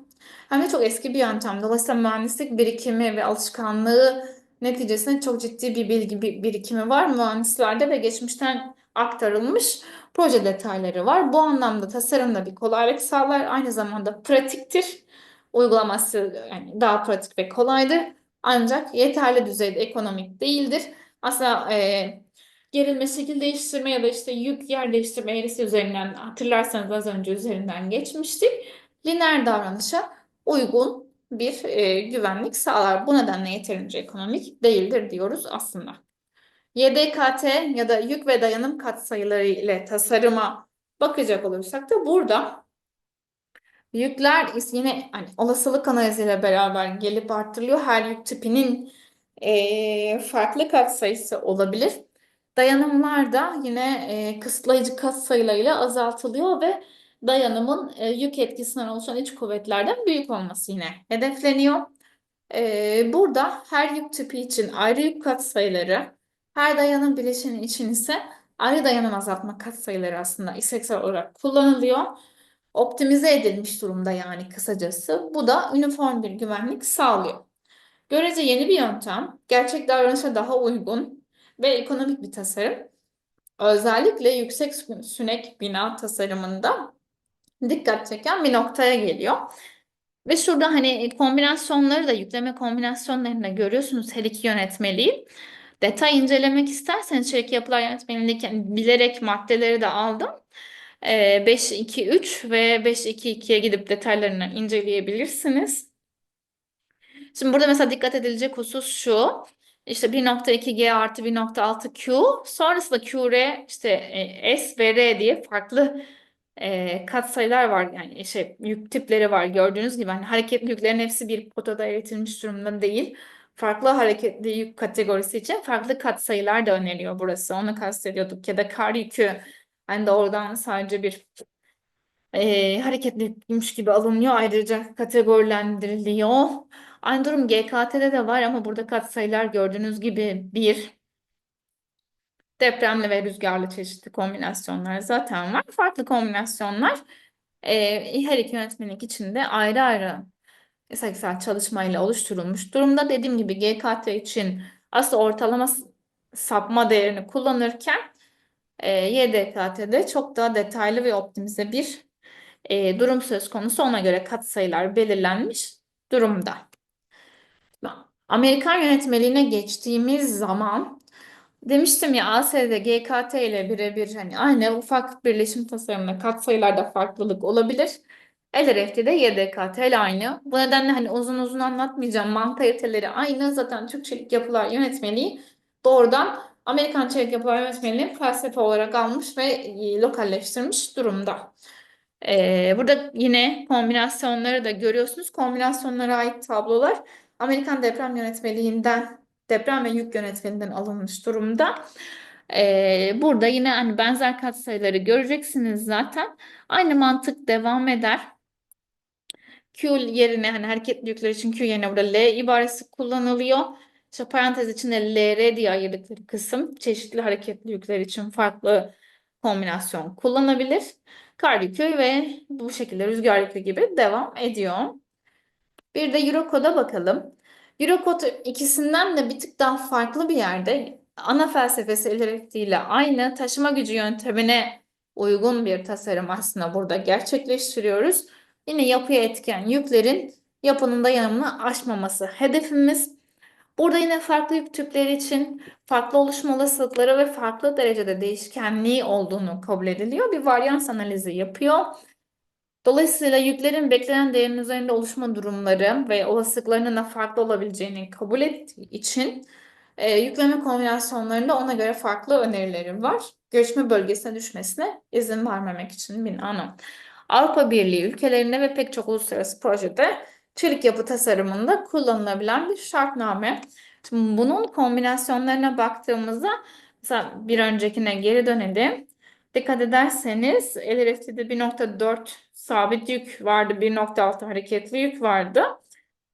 hem de çok eski bir yöntem. Dolayısıyla mühendislik birikimi ve alışkanlığı neticesinde çok ciddi bir bilgi birikimi var mühendislerde ve geçmişten aktarılmış proje detayları var. Bu anlamda tasarımda bir kolaylık sağlar. Aynı zamanda pratiktir. Uygulaması yani daha pratik ve kolaydır. Ancak yeterli düzeyde ekonomik değildir. Aslında gerilme, şekil değiştirme ya da işte yük yer değiştirme eğrisi üzerinden hatırlarsanız az önce üzerinden geçmiştik. Lineer davranışa uygun bir güvenlik sağlar. Bu nedenle yeterince ekonomik değildir diyoruz aslında. YDKT ya da yük ve dayanım katsayıları ile tasarıma bakacak olursak da burada yükler yine hani olasılık analiziyle beraber gelip artırılıyor. Her yük tipinin farklı katsayısı olabilir. Dayanımlar da yine kısıtlayıcı katsayılarıyla azaltılıyor ve dayanımın yük etkisinden oluşan iç kuvvetlerden büyük olması yine hedefleniyor. Burada her yük tipi için ayrı yük katsayıları, her dayanım bileşeni için ise ayrı dayanım azaltma katsayıları aslında istatistiksel olarak kullanılıyor. Optimize edilmiş durumda yani kısacası. Bu da üniform bir güvenlik sağlıyor. Görece yeni bir yöntem, gerçek davranışa daha uygun ve ekonomik bir tasarım. Özellikle yüksek sünek bina tasarımında dikkat çeken bir noktaya geliyor. Ve şurada hani kombinasyonları da yükleme kombinasyonlarını da görüyorsunuz her iki yönetmeliği. Detay incelemek isterseniz çelik yapılar yönetmeliğindeki yani bilerek maddeleri de aldım. 5.2.3 ve 5.2.2'ye gidip detaylarını inceleyebilirsiniz. Şimdi burada mesela dikkat edilecek husus şu. İşte 1.2G artı 1.6Q sonrasında QR işte S ve R diye farklı katsayılar var. Yani yük tipleri var gördüğünüz gibi. Hani hareketli yüklerin hepsi bir potada eritilmiş durumda değil. Farklı hareketli yük kategorisi için farklı katsayılar da öneriyor burası. Onu kastediyorduk. Ya da kar yükü hani doğrudan sadece bir hareketliymiş gibi alınıyor. Ayrıca kategorilendiriliyor. Aynı durum GKT'de de var ama burada katsayılar gördüğünüz gibi bir depremli ve rüzgarlı çeşitli kombinasyonlar zaten var. Farklı kombinasyonlar her iki yönetmenlik içinde ayrı ayrı istatistiksel çalışmayla oluşturulmuş durumda. Dediğim gibi GKT için aslında ortalama sapma değerini kullanırken YDKT'de çok daha detaylı ve optimize bir durum söz konusu. Ona göre katsayılar belirlenmiş durumda. Amerikan yönetmeliğine geçtiğimiz zaman demiştim ya AS'de GKT ile birebir hani aynı ufak birleşim tasarımında katsayılarda farklılık olabilir. LRF'de YDKT ile aynı. Bu nedenle hani uzun uzun anlatmayacağım. Mantaliteleri aynı. Zaten Türk Çelik Yapılar Yönetmeliği doğrudan Amerikan Çelik Yapılar Yönetmeliğini felsefe olarak almış ve lokalleştirmiş durumda. Burada yine kombinasyonları da görüyorsunuz. Kombinasyonlara ait tablolar Amerikan Deprem Yönetmeliğinden, deprem ve yük yönetmeliğinden alınmış durumda. Burada yine hani benzer katsayıları göreceksiniz zaten. Aynı mantık devam eder. Q yerine hani hareketli yükler için Q yerine burada L ibaresi kullanılıyor. İşte parantez içinde LR diye ayırdıkları kısım çeşitli hareketli yükler için farklı kombinasyon kullanabilir. Kar yükü ve bu şekilde rüzgar yükü gibi devam ediyor. Bir de Eurocode'a bakalım. Eurocode ikisinden de bir tık daha farklı bir yerde. Ana felsefesi ile aynı taşıma gücü yöntemine uygun bir tasarım aslında burada gerçekleştiriyoruz. Yine yapıya etken yüklerin yapının dayanımını aşmaması hedefimiz. Burada yine farklı yük tipleri için farklı oluşma olasılıkları ve farklı derecede değişkenliği olduğunu kabul ediliyor. Bir varyans analizi yapıyor. Dolayısıyla yüklerin beklenen değerin üzerinde oluşma durumları ve olasılıklarının da farklı olabileceğini kabul ettiği için yükleme kombinasyonlarında ona göre farklı önerileri var. Göçme bölgesine düşmesine izin vermemek için binaen. Avrupa Birliği ülkelerinde ve pek çok uluslararası projede çelik yapı tasarımında kullanılabilen bir şartname. Şimdi bunun kombinasyonlarına baktığımızda mesela bir öncekine geri dönelim. Dikkat ederseniz LRF'de 1.4 sabit yük vardı, 1.6 hareketli yük vardı.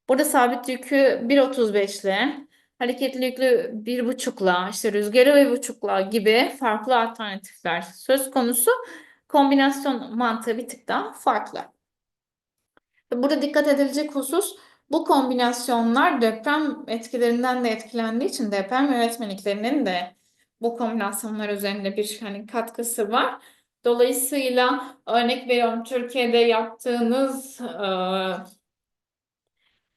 Burada sabit yükü 1.35 ile, hareketli yüklü 1.5'la, işte rüzgarı 1.5'la gibi farklı alternatifler söz konusu. Kombinasyon mantığı bir tık daha farklı. Burada dikkat edilecek husus Bu kombinasyonlar deprem etkilerinden de etkilendiği için deprem yönetmeliklerinin de bu kombinasyonlar üzerinde bir hani katkısı var. Dolayısıyla örnek veriyorum, Türkiye'de yaptığınız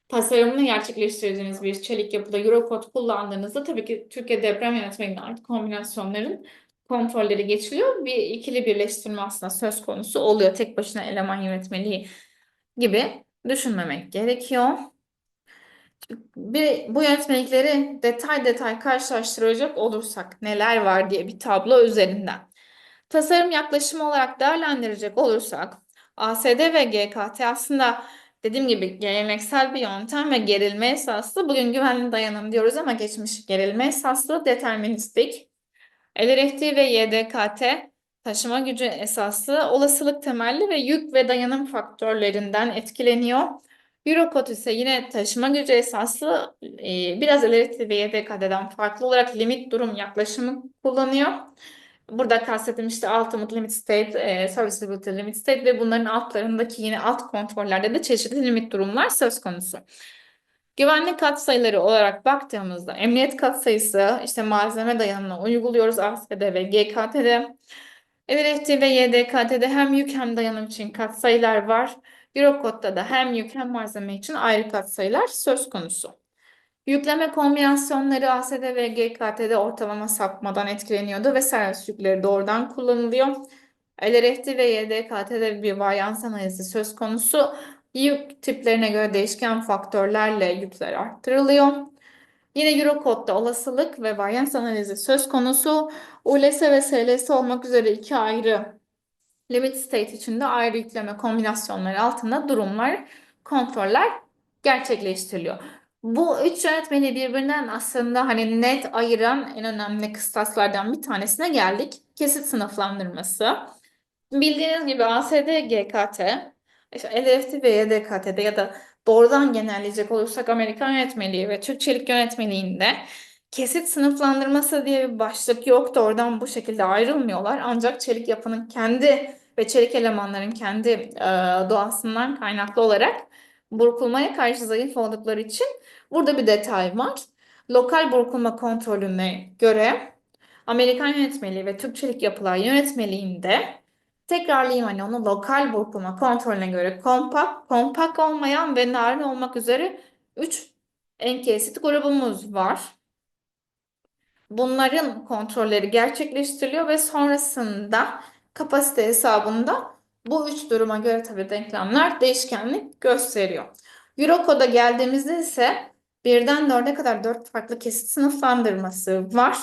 tasarımını gerçekleştirdiğiniz bir çelik yapıda Eurocode kullandığınızda tabii ki Türkiye deprem yönetmeliğine ait kombinasyonların kontrolleri geçiliyor. Bir ikili birleştirme aslında söz konusu oluyor. Tek başına eleman yönetmeliği gibi düşünmemek gerekiyor. Bu yönetmelikleri detay detay karşılaştıracak olursak neler var diye bir tablo üzerinden. Tasarım yaklaşımı olarak değerlendirecek olursak ASD ve GKT aslında dediğim gibi geleneksel bir yöntem ve gerilme esaslı. Bugün güvenli dayanım diyoruz ama geçmiş gerilme esaslı, deterministik. LRFT ve YDKT taşıma gücü esaslı, olasılık temelli ve yük ve dayanım faktörlerinden etkileniyor. Eurocode ise yine taşıma gücü esaslı, biraz LRFT ve YDKT'den farklı olarak limit durum yaklaşımı kullanıyor. Burada kastettiğim işte Ultimate Limit State, Serviceability Limit State ve bunların altlarındaki yine alt kontrollerde de çeşitli limit durumlar söz konusu. Güvenlik katsayıları olarak baktığımızda emniyet katsayısı işte malzeme dayanımına uyguluyoruz ASD ve GKT'de. LRFT ve YDKT'de hem yük hem dayanım için katsayılar var. Eurocode'da da hem yük hem malzeme için ayrı katsayılar söz konusu. Yükleme kombinasyonları ASD ve GKT'de ortalama sapmadan etkileniyordu ve servis yükleri doğrudan kullanılıyor. LRFT ve YDKT'de bir varyans analizi söz konusu. Yük tiplerine göre değişken faktörlerle yükler arttırılıyor. Yine Eurocode'da olasılık ve varyans analizi söz konusu. ULS ve SLS olmak üzere iki ayrı limit state içinde ayrı yükleme kombinasyonları altında durumlar, kontroller gerçekleştiriliyor. Bu üç yönetmeliği birbirinden aslında hani net ayıran en önemli kıstaslardan bir tanesine geldik. Kesit sınıflandırması. Bildiğiniz gibi ASD, GKT, işte LFT ve YDKT'de ya da doğrudan genelleyecek olursak Amerikan yönetmeliği ve Türk Çelik yönetmeliğinde kesit sınıflandırması diye bir başlık yok. Doğrudan bu şekilde ayrılmıyorlar. Ancak çelik yapının kendi ve çelik elemanların kendi doğasından kaynaklı olarak burkulmaya karşı zayıf oldukları için burada bir detay var. Lokal burkulma kontrolüne göre Amerikan yönetmeliği ve Türk Çelik Yapılar yönetmeliğinde tekrarlayayım hani onu lokal burkulma kontrolüne göre kompakt olmayan ve narin olmak üzere 3 enkesit grubumuz var. Bunların kontrolleri gerçekleştiriliyor ve sonrasında kapasite hesabında bu üç duruma göre tabii denklemler değişkenlik gösteriyor. Eurocode'a geldiğimizde ise birden 4'e kadar 4 farklı kesit sınıflandırması var.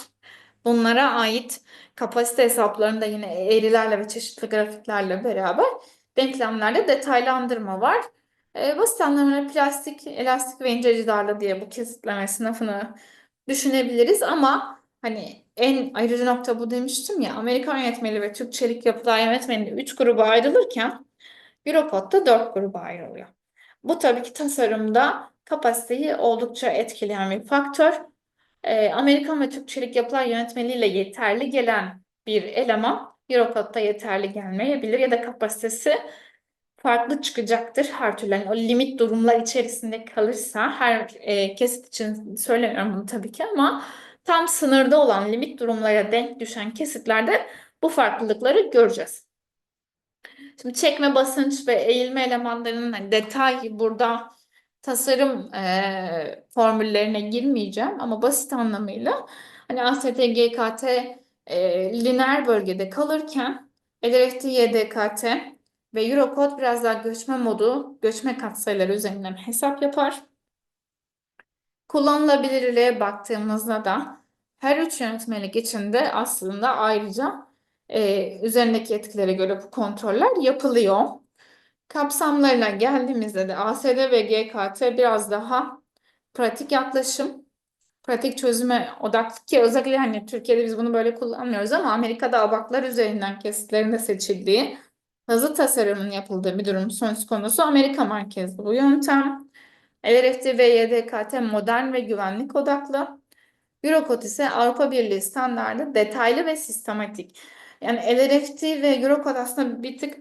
Bunlara ait kapasite hesaplarında yine eğrilerle ve çeşitli grafiklerle beraber denklemlerde detaylandırma var. Basit anlamıyla plastik, elastik ve ince cidarlı diye bu kesitleme sınıfını düşünebiliriz ama hani en ayrıcı nokta bu demiştim ya, Amerikan yönetmeliği ve Türk Çelik Yapılar yönetmeliği 3 gruba ayrılırken Eurocode'da 4 gruba ayrılıyor. Bu tabii ki tasarımda kapasiteyi oldukça etkileyen bir faktör. Amerikan ve Türk Çelik Yapılar yönetmeliğiyle yeterli gelen bir eleman Eurocode'da yeterli gelmeyebilir ya da kapasitesi farklı çıkacaktır her türlü. Yani o limit durumlar içerisinde kalırsa her kesit için söylemiyorum bunu tabii ki ama tam sınırda olan limit durumlara denk düşen kesitlerde bu farklılıkları göreceğiz. Şimdi çekme, basınç ve eğilme elemanlarının hani detay burada tasarım formüllerine girmeyeceğim ama basit anlamıyla hani AST, GKT lineer bölgede kalırken LRFT, YDKT ve Eurocode biraz daha göçme modu, göçme katsayıları üzerinden hesap yapar. Kullanılabilirliğe baktığımızda da her üç yönetmelik içinde aslında ayrıca üzerindeki etkilere göre bu kontroller yapılıyor. Kapsamlarına geldiğimizde de ASD ve GKT biraz daha pratik yaklaşım, pratik çözüme odaklı ki özellikle hani Türkiye'de biz bunu böyle kullanmıyoruz ama Amerika'da abaklar üzerinden kesitlerin de seçildiği, hızlı tasarımın yapıldığı bir durum söz konusu. Amerika merkezli bu yöntem. LRFT ve YDKT modern ve güvenlik odaklı. Eurocode ise Avrupa Birliği standardı detaylı ve sistematik. Yani LRFT ve Eurocode aslında bir tık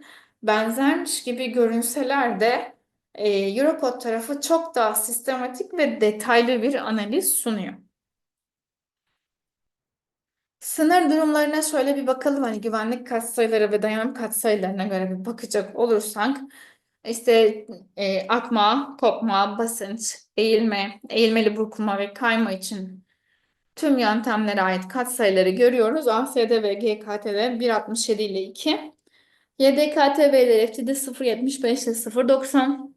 benzermiş gibi görünseler de Eurocode tarafı çok daha sistematik ve detaylı bir analiz sunuyor. Sınır durumlarına şöyle bir bakalım. Hani güvenlik katsayıları ve dayanım katsayılarına göre bir bakacak olursak işte akma, kopma, basınç, eğilme, eğilmeli burkulma ve kayma için tüm yöntemlere ait katsayıları görüyoruz. ASD ve GKT'de 1,67 ile 2. YDKT ve LFT'de 0,75 ile 0,90.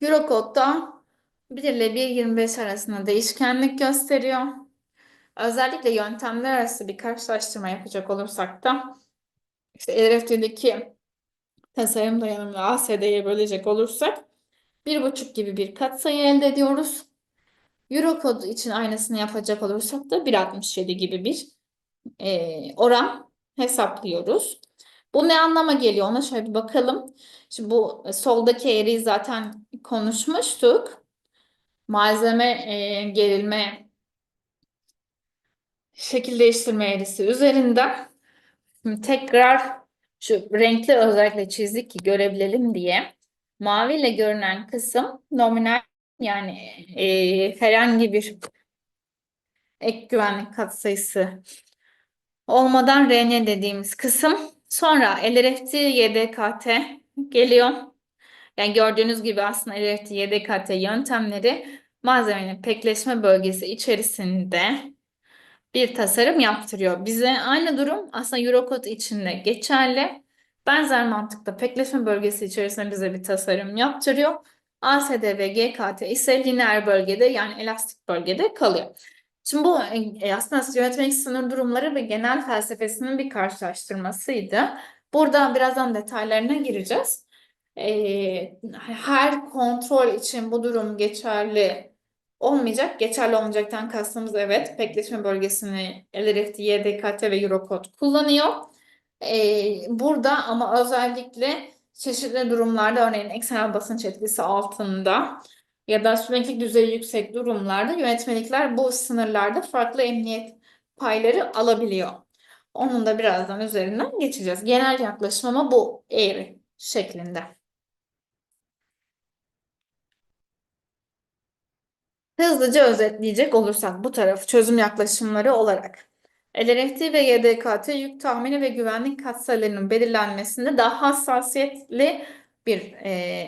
Eurocode'da 1 ile 1,25 arasında değişkenlik gösteriyor. Özellikle yöntemler arası bir karşılaştırma yapacak olursak da işte LFT'deki tasarım dayanımlı ASD'ye bölecek olursak 1,5 gibi bir katsayı elde ediyoruz. Eurocode için aynısını yapacak olursak da 1,67 gibi bir oran hesaplıyoruz. Bu ne anlama geliyor? Ona şöyle bir bakalım. Şimdi bu soldaki eğriyi zaten konuşmuştuk. Malzeme gerilme şekil değiştirme eğrisi üzerinden. Şimdi tekrar şu renkli özellikle çizdik ki görebilelim diye. Mavi ile görünen kısım nominal, yani herhangi bir ek güvenlik katsayısı olmadan RN dediğimiz kısım. Sonra LRFT, YDKT geliyor. Yani gördüğünüz gibi aslında LRT, YDKT yöntemleri malzemenin pekleşme bölgesi içerisinde bir tasarım yaptırıyor. Bize aynı durum aslında Eurocode için de geçerli. Benzer mantıkta pekleşme bölgesi içerisinde bize bir tasarım yaptırıyor. ASD ve GKT ise lineer bölgede, yani elastik bölgede kalıyor. Şimdi bu aslında yönetmelik sınır durumları ve genel felsefesinin bir karşılaştırmasıydı. Burada birazdan detaylarına gireceğiz. Her kontrol için bu durum geçerli olmayacak. Geçerli olmayacaktan kastımız, evet, pekleşme bölgesini LRFT, YDKT ve Eurocode kullanıyor. Burada ama özellikle çeşitli durumlarda, örneğin eksenel basınç etkisi altında ya da sürekli düzeyi yüksek durumlarda yönetmelikler bu sınırlarda farklı emniyet payları alabiliyor. Onun da birazdan üzerinden geçeceğiz. Genel yaklaşım ama bu eğri şeklinde. Hızlıca özetleyecek olursak bu tarafı çözüm yaklaşımları olarak LRFT ve YDKT yük tahmini ve güvenlik katsayılarının belirlenmesinde daha hassasiyetli bir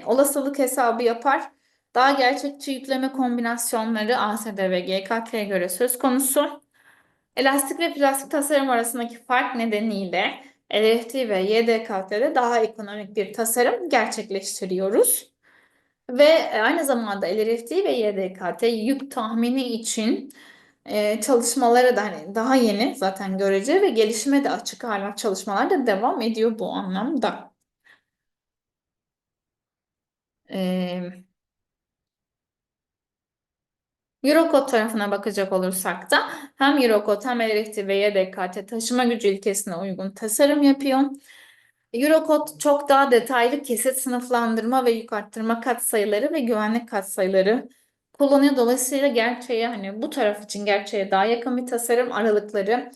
olasılık hesabı yapar. Daha gerçekçi yükleme kombinasyonları ASD ve GKT'ye göre söz konusu. Elastik ve plastik tasarım arasındaki fark nedeniyle LRFT ve YDKT'de daha ekonomik bir tasarım gerçekleştiriyoruz. Ve aynı zamanda LRFT ve YDKT yük tahmini için çalışmaları da hani daha yeni zaten, görece ve gelişime de açık hala çalışmalar da devam ediyor bu anlamda. E, Eurocode tarafına bakacak olursak da hem Eurocode hem LRFT ve YDKT taşıma gücü ilkesine uygun tasarım yapıyor. Eurocode çok daha detaylı kesit sınıflandırma ve yük arttırma katsayıları ve güvenlik katsayıları kullanıyor. Dolayısıyla gerçeğe, hani bu taraf için gerçeğe daha yakın bir tasarım, aralıkları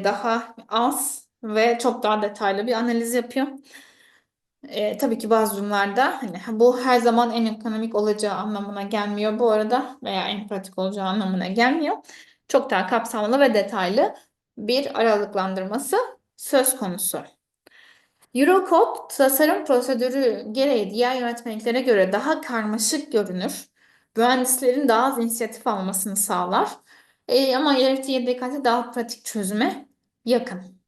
daha az ve çok daha detaylı bir analiz yapıyor. Tabii ki bazı durumlarda hani bu her zaman en ekonomik olacağı anlamına gelmiyor bu arada, veya en pratik olacağı anlamına gelmiyor. Çok daha kapsamlı ve detaylı bir aralıklandırması söz konusu. Eurocode tasarım prosedürü gereği diğer yönetmeliklere göre daha karmaşık görünür. Mühendislerin daha az inisiyatif almasını sağlar. Ama ileride YDK'de daha pratik çözüme yakın.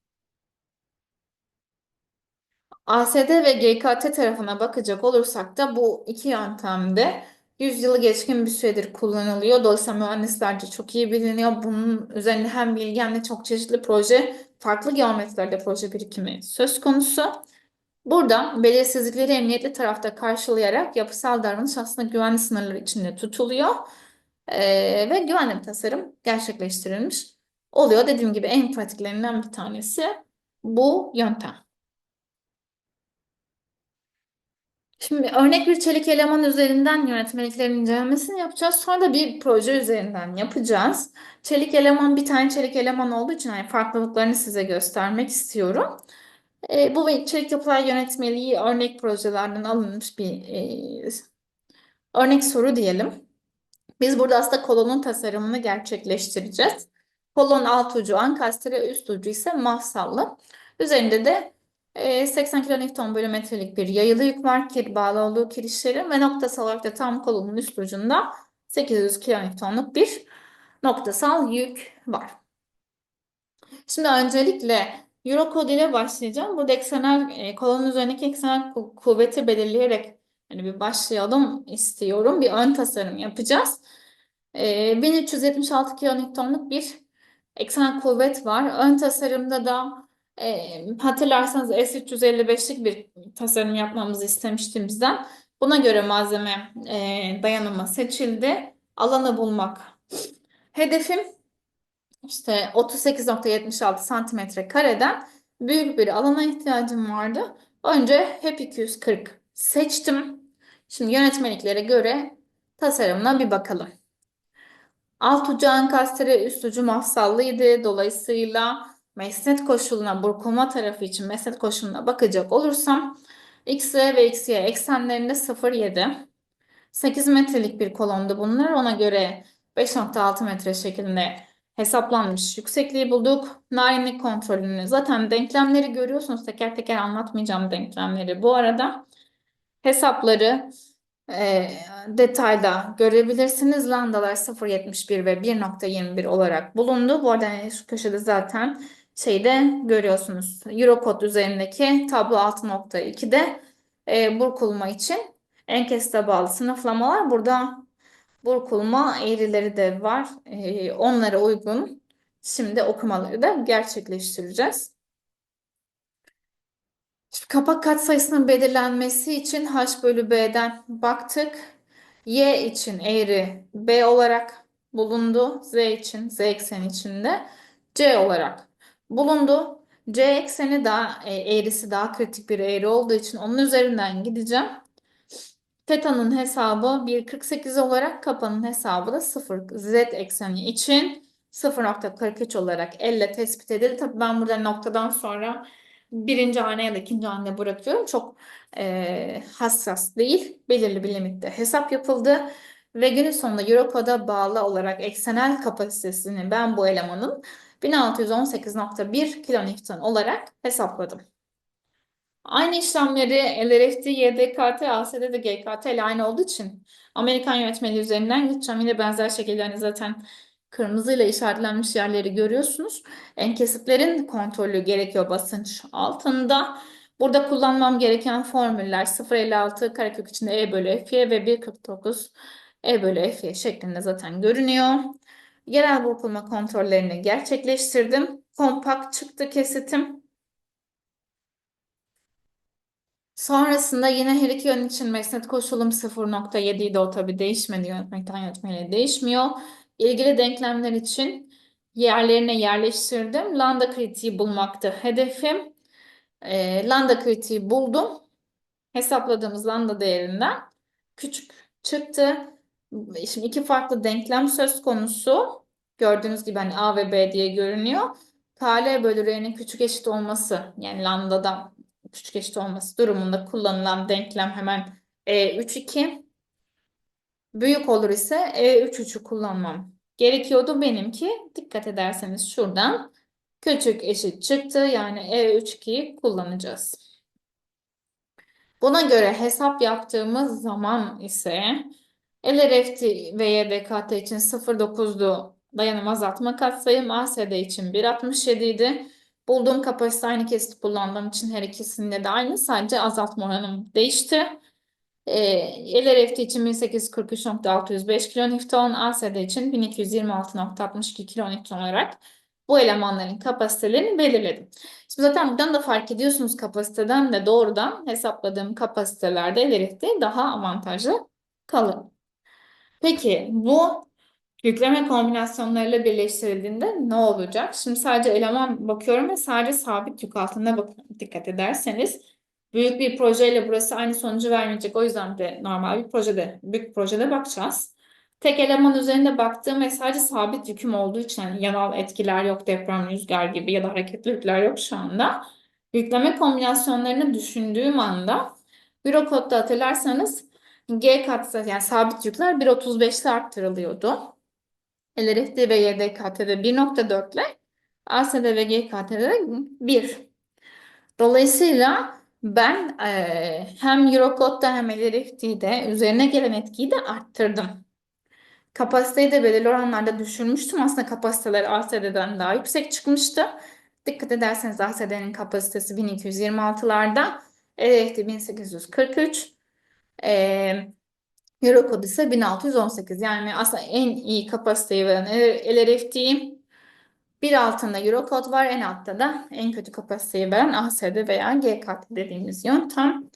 ASD ve GKT tarafına bakacak olursak da bu iki yöntemde 100 yılı geçkin bir süredir kullanılıyor. Dolayısıyla mühendislerce çok iyi biliniyor. Bunun üzerine hem bilgi hem de çok çeşitli proje, farklı geometrilerde proje birikimi söz konusu. Burada belirsizlikleri emniyetli tarafta karşılayarak yapısal davranış aslında güvenli sınırları içinde tutuluyor. Ve güvenli bir tasarım gerçekleştirilmiş oluyor. Dediğim gibi en pratiklerinden bir tanesi bu yöntem. Şimdi örnek bir çelik eleman üzerinden yönetmeliklerin incelemesini yapacağız. Sonra da bir proje üzerinden yapacağız. Çelik eleman, bir tane çelik eleman olduğu için hani farklılıklarını size göstermek istiyorum. Bu ve içerik yapılar yönetmeliği örnek projelerden alınmış bir örnek soru diyelim. Biz burada aslında kolonun tasarımını gerçekleştireceğiz. Kolon alt ucu ankastre, üst ucu ise mafsallı. Üzerinde de 80 kilonewton bölü metrelik bir yayılı yük var. Bağlı olduğu kirişleri ve noktasal olarak da tam kolonun üst ucunda 800 kilonewtonluk bir noktasal yük var. Şimdi öncelikle Eurocode ile başlayacağım. Burada eksenel, kolonun üzerindeki eksenel kuvveti belirleyerek hani bir başlayalım istiyorum. Bir ön tasarım yapacağız. 1376 kilonewtonluk bir eksenel kuvvet var. Ön tasarımda da hatırlarsanız S355'lik bir tasarım yapmamızı istemiştim bizden. Buna göre malzeme dayanımı seçildi. Alanı bulmak. Hedefim işte 38,76 santimetre kareden büyük bir alana ihtiyacım vardı. Önce hep 240 seçtim. Şimdi yönetmeliklere göre tasarımına bir bakalım. Alt ucu ankastre, üst ucu mafsallıydı. Dolayısıyla mesnet koşuluna, burkulma tarafı için mesnet koşuluna bakacak olursam X ve XY eksenlerinde 0,7. 8 metrelik bir kolondu bunlar. Ona göre 5,6 metre şeklinde hesaplanmış yüksekliği bulduk. Narinlik kontrolünü zaten denklemleri görüyorsunuz. Teker teker anlatmayacağım denklemleri. Bu arada hesapları e, detayda görebilirsiniz. Lambdalar 0,71 ve 1,21 olarak bulundu. Bu arada şu köşede zaten şeyde görüyorsunuz. Eurocode üzerindeki tablo 6,2'de burkulma için enkeste bağlı sınıflamalar. Burada burkulma eğrileri de var. Onlara uygun şimdi okumaları da gerçekleştireceğiz. Şimdi kapak katsayısının belirlenmesi için h bölü b'den baktık. Y için eğri b olarak bulundu. Z için, z ekseni içinde c olarak bulundu. C ekseni daha eğrisi daha kritik bir eğri olduğu için onun üzerinden gideceğim. Teta'nın hesabı 1,48 olarak, kapanın hesabı da 0. Z ekseni için 0,43 olarak elle tespit edildi. Tabii ben burada noktadan sonra birinci hane ya da ikinci hane bırakıyorum. Çok hassas değil. Belirli bir limitte hesap yapıldı. Ve günün sonunda Eurocode'a bağlı olarak eksenel kapasitesini ben bu elemanın 1618,1 kilonewton olarak hesapladım. Aynı işlemleri LRF'de, YDKT, AS'de de GKT ile aynı olduğu için Amerikan yönetmeliği üzerinden gideceğim. Yine benzer şekilde hani zaten kırmızıyla işaretlenmiş yerleri görüyorsunuz. Enkesitlerin kontrolü gerekiyor basınç altında. Burada kullanmam gereken formüller 0,56 karekök içinde E bölü F'ye ve 1,49 E bölü F'ye şeklinde zaten görünüyor. Genel burkulma kontrollerini gerçekleştirdim. Kompakt çıktı kesitim. Sonrasında yine her iki yön için mesnet koşulum 0,7 idi. O tabii değişmedi. Yönetmekten yönetmeliğe değişmiyor. İlgili denklemler için yerlerine yerleştirdim. Lambda kritiği bulmaktı hedefim. Lambda kritiği buldum. Hesapladığımız lambda değerinden küçük çıktı. Şimdi iki farklı denklem söz konusu. Gördüğünüz gibi hani A ve B diye görünüyor. KL bölü R'nin küçük eşit olması, yani lambdadan küçük eşit olması durumunda kullanılan denklem hemen E3,2. Büyük olur ise E3,3'ü kullanmam gerekiyordu. Benimki dikkat ederseniz şuradan küçük eşit çıktı. Yani E3,2'yi kullanacağız. Buna göre hesap yaptığımız zaman ise LRFT ve YDKT için 0,9'du dayanım azaltma katsayım. ASD için 1,67 idi. Bulduğum kapasite aynı kesit kullandığım için her ikisinde de aynı. Sadece azaltma oranım değişti. LRFT için 1843,605 kilonewton, ASD için 1226,62 kilonewton olarak bu elemanların kapasitelerini belirledim. Şimdi zaten buradan da fark ediyorsunuz, kapasiteden de doğrudan hesapladığım kapasitelerde LRFT daha avantajlı kalır. Peki bu yükleme kombinasyonlarıyla birleştirildiğinde ne olacak? Şimdi sadece eleman bakıyorum ve sadece sabit yük altında bakıyorum. Dikkat ederseniz büyük bir projeyle burası aynı sonucu vermeyecek. O yüzden de normal bir projede, büyük bir projede bakacağız. Tek eleman üzerinde baktığım ve sadece sabit yüküm olduğu için yani yanal etkiler yok, deprem, rüzgar gibi ya da hareketli yükler yok şu anda. Yükleme kombinasyonlarını düşündüğüm anda Eurocode'da hatırlarsanız G katsayısı yani sabit yükler 1,35'te arttırılıyordu. LRF'de ve YDKT'de 1,4 ile ASD ve GKT'de 1. Dolayısıyla ben hem Eurocode'da hem LRF'de üzerine gelen etkiyi de arttırdım. Kapasiteyi de belirli oranlarda düşürmüştüm. Aslında kapasiteler ASD'den daha yüksek çıkmıştı. Dikkat ederseniz ASD'nin kapasitesi 1226'larda, LRF'de 1843, Eurocode ise 1618. Yani aslında en iyi kapasiteyi veren LRF'deyim. Bir altında Eurocode var, en altta da en kötü kapasiteyi veren ASD veya GKT dediğimiz yöntem.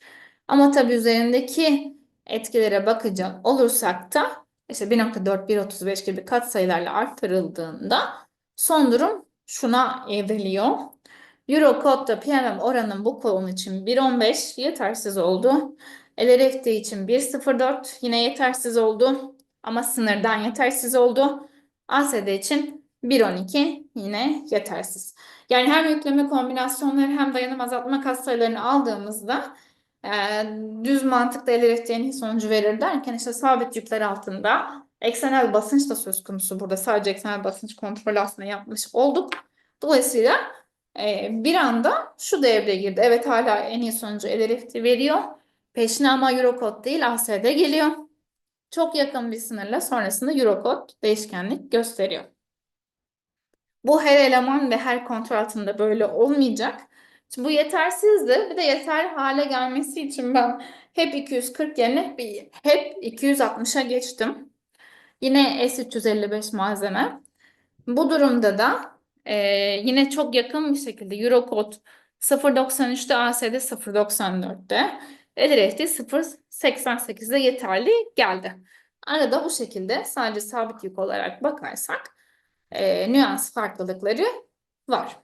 Ama tabii üzerindeki etkilere bakacak olursak da işte 1,4, 1,35 gibi katsayılarla arttırıldığında son durum şuna evriliyor. Eurocode'da PMM oranın bu kolon için 1,15 yetersiz oldu. LRFT için 1,04 yine yetersiz oldu ama sınırdan yetersiz oldu. ASD için 1,12 yine yetersiz. Yani hem yükleme kombinasyonları hem dayanım azaltma katsayılarını aldığımızda e, düz mantıkla LRFT'nin sonucu verir derken işte sabit yükler altında eksenel basınç da söz konusu. Burada sadece eksenel basınç kontrolü aslında yapmış olduk. Dolayısıyla bir anda şu devreye girdi. Evet, hala en iyi sonucu LRFT veriyor. Peşine ama Eurocode değil ASD geliyor. Çok yakın bir sınırla sonrasında Eurocode değişkenlik gösteriyor. Bu her eleman ve her kontrol altında böyle olmayacak. Şimdi bu yetersizdi. Bir de yeter hale gelmesi için ben hep 240 yerine hep 260'a geçtim. Yine S355 malzeme. Bu durumda da yine çok yakın bir şekilde Eurocode 0,93'te, ASD 0,94'te, LRFT 0,88'de yeterli geldi. Arada bu şekilde sadece sabit yük olarak bakarsak nüans farklılıkları var.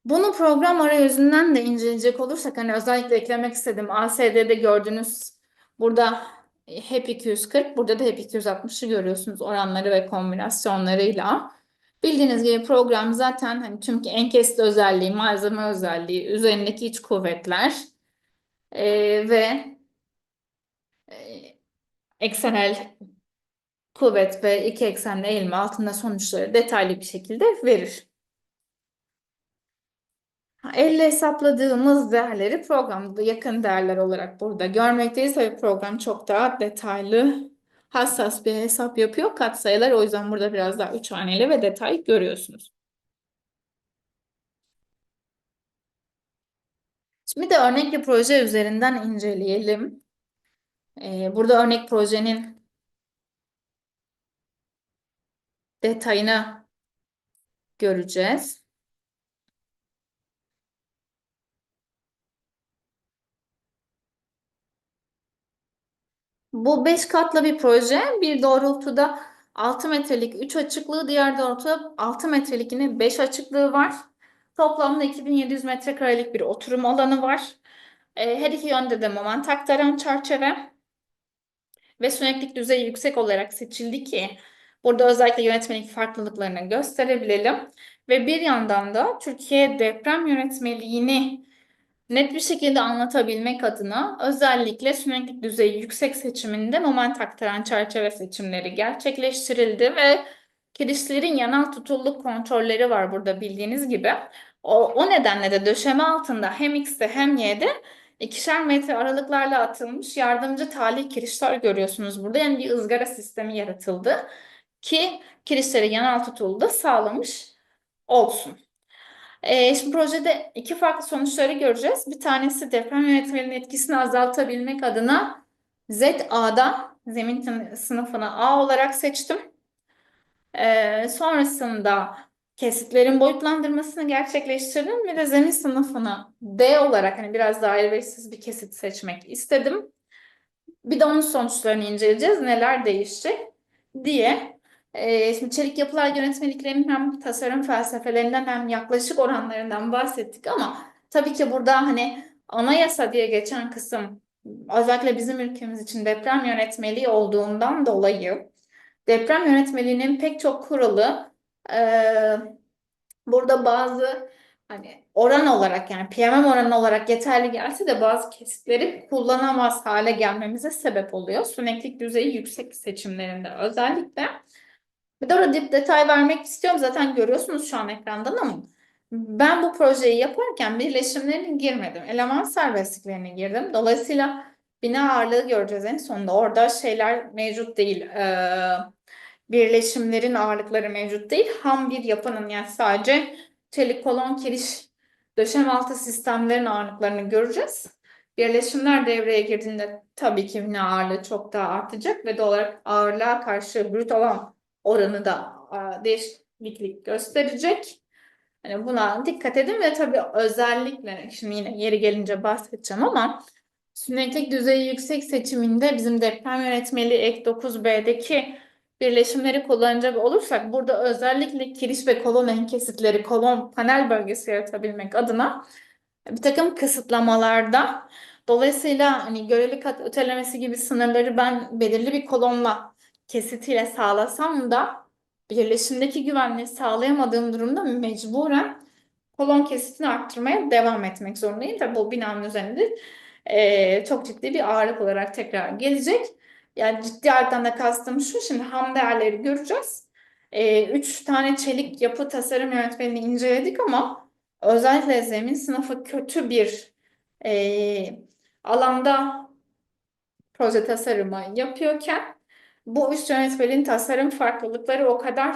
Bunu program arayüzünden de inceleyecek olursak hani özellikle eklemek istedim. ASD'de gördüğünüz burada hep 240, burada da hep 260'ı görüyorsunuz oranları ve kombinasyonlarıyla. Bildiğiniz gibi program zaten hani tüm enkesti özelliği, malzeme özelliği, üzerindeki iç kuvvetler ve e, eksenel kuvvet ve iki eksenli eğilme altında sonuçları detaylı bir şekilde verir. Elle hesapladığımız değerleri programda yakın değerler olarak burada görmekteyiz. Tabii program çok daha detaylı, hassas bir hesap yapıyor. Katsayılar o yüzden burada biraz daha üç haneli ve detay görüyorsunuz. Şimdi de örnek bir proje üzerinden inceleyelim. Burada örnek projenin detayını göreceğiz. Bu 5 katlı bir proje. Bir doğrultuda 6 metrelik 3 açıklığı, diğer doğrultuda 6 metrelik yine 5 açıklığı var. Toplamda 2700 metrekarelik bir oturum alanı var. Her iki yönde de moment aktaran çerçeve ve süreklilik düzeyi yüksek olarak seçildi ki burada özellikle yönetmelik farklılıklarını gösterebilelim. Ve bir yandan da Türkiye deprem yönetmeliğini net bir şekilde anlatabilmek adına özellikle süreklilik düzeyi yüksek seçiminde moment aktaran çerçeve seçimleri gerçekleştirildi ve kirişlerin yanal tutulluk kontrolleri var burada bildiğiniz gibi. O nedenle de döşeme altında hem X'te hem Y'de 2'şer metre aralıklarla atılmış yardımcı talih kirişler görüyorsunuz burada. Yani bir ızgara sistemi yaratıldı ki kirişleri yanal tutuldu da sağlamış olsun. Şimdi projede iki farklı sonuçları göreceğiz. Bir tanesi deprem yönetmeliğinin etkisini azaltabilmek adına ZA'da zemin sınıfını A olarak seçtim. Sonrasında kesitlerin boyutlandırmasını gerçekleştirdim ve de zemin sınıfını D olarak hani biraz daha elverişsiz bir kesit seçmek istedim. Bir de onun sonuçlarını inceleyeceğiz. Neler değişecek diye. Şimdi çelik yapılar yönetmeliklerinin hem tasarım felsefelerinden hem yaklaşık oranlarından bahsettik ama tabii ki burada hani anayasa diye geçen kısım özellikle bizim ülkemiz için deprem yönetmeliği olduğundan dolayı deprem yönetmeliğinin pek çok kuralı e, burada bazı hani oran olarak yani PMM oranı olarak yeterli gelse de bazı kesitleri kullanamaz hale gelmemize sebep oluyor. Süreklilik düzeyi yüksek seçimlerinde özellikle. Bir de orada detay vermek istiyorum. Zaten görüyorsunuz şu an ekrandan ama ben bu projeyi yaparken birleşimlerine girmedim. Eleman serbestliklerine girdim. Dolayısıyla bina ağırlığı göreceğiz en sonunda. Orada şeyler mevcut değil. Birleşimlerin ağırlıkları mevcut değil. Ham bir yapının yani sadece çelik kolon kiriş döşem altı sistemlerin ağırlıklarını göreceğiz. Birleşimler devreye girdiğinde tabii ki bina ağırlığı çok daha artacak ve doğal olarak ağırlığa karşı brüt alan oranı da değişiklik gösterecek. Hani buna dikkat edin ve tabii özellikle şimdi yine yeri gelince bahsedeceğim ama süreklilik düzeyi yüksek seçiminde bizim deprem yönetmeliği ek 9B'deki birleşimleri kullanacak olursak burada özellikle kiriş ve kolon en kesitleri kolon panel bölgesi yaratabilmek adına bir takım kısıtlamalarda dolayısıyla hani göreli kat ötelemesi gibi sınırları ben belirli bir kolonla kesitiyle sağlasam da birleşimdeki güvenliği sağlayamadığım durumda mecburen kolon kesitini arttırmaya devam etmek zorundayım. Tabii bu binanın üzerinde çok ciddi bir ağırlık olarak tekrar gelecek. Yani ciddi ağırlıktan da kastım şu. Şimdi ham değerleri göreceğiz. Üç tane çelik yapı tasarım yönetmeliğini inceledik ama özellikle zemin sınıfı kötü bir e, alanda proje tasarımı yapıyorken bu üst yönetmeliğin tasarım farklılıkları o kadar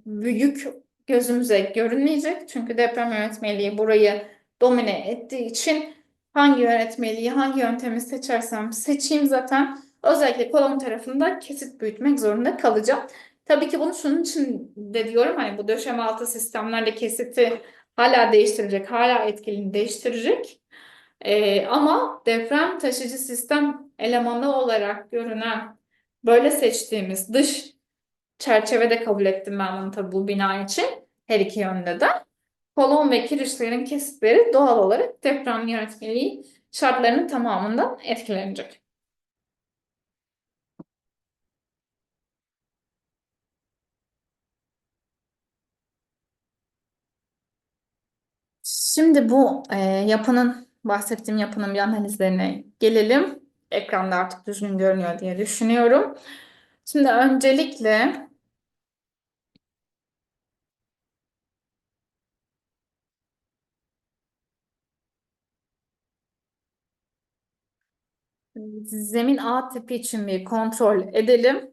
büyük gözümüze görünmeyecek. Çünkü deprem yönetmeliği burayı domine ettiği için hangi yönetmeliği, hangi yöntemi seçersem seçeyim zaten özellikle kolon tarafında kesit büyütmek zorunda kalacağım. Tabii ki bunu şunun için de diyorum hani bu döşeme altı sistemlerde kesiti hala değiştirecek, hala etkililiğini değiştirecek. Ama deprem taşıcı sistem elemanı olarak görünen böyle seçtiğimiz dış çerçevede kabul ettim ben bunu tabii bu bina için. Her iki yönde de. Kolon ve kirişlerin kesitleri doğal olarak deprem yönetmeliği şartlarının tamamından etkilenecek. Şimdi bu bahsettiğim yapının bir analizlerine gelelim. Ekranda artık düzgün görünüyor diye düşünüyorum. Şimdi öncelikle zemin A tipi için bir kontrol edelim.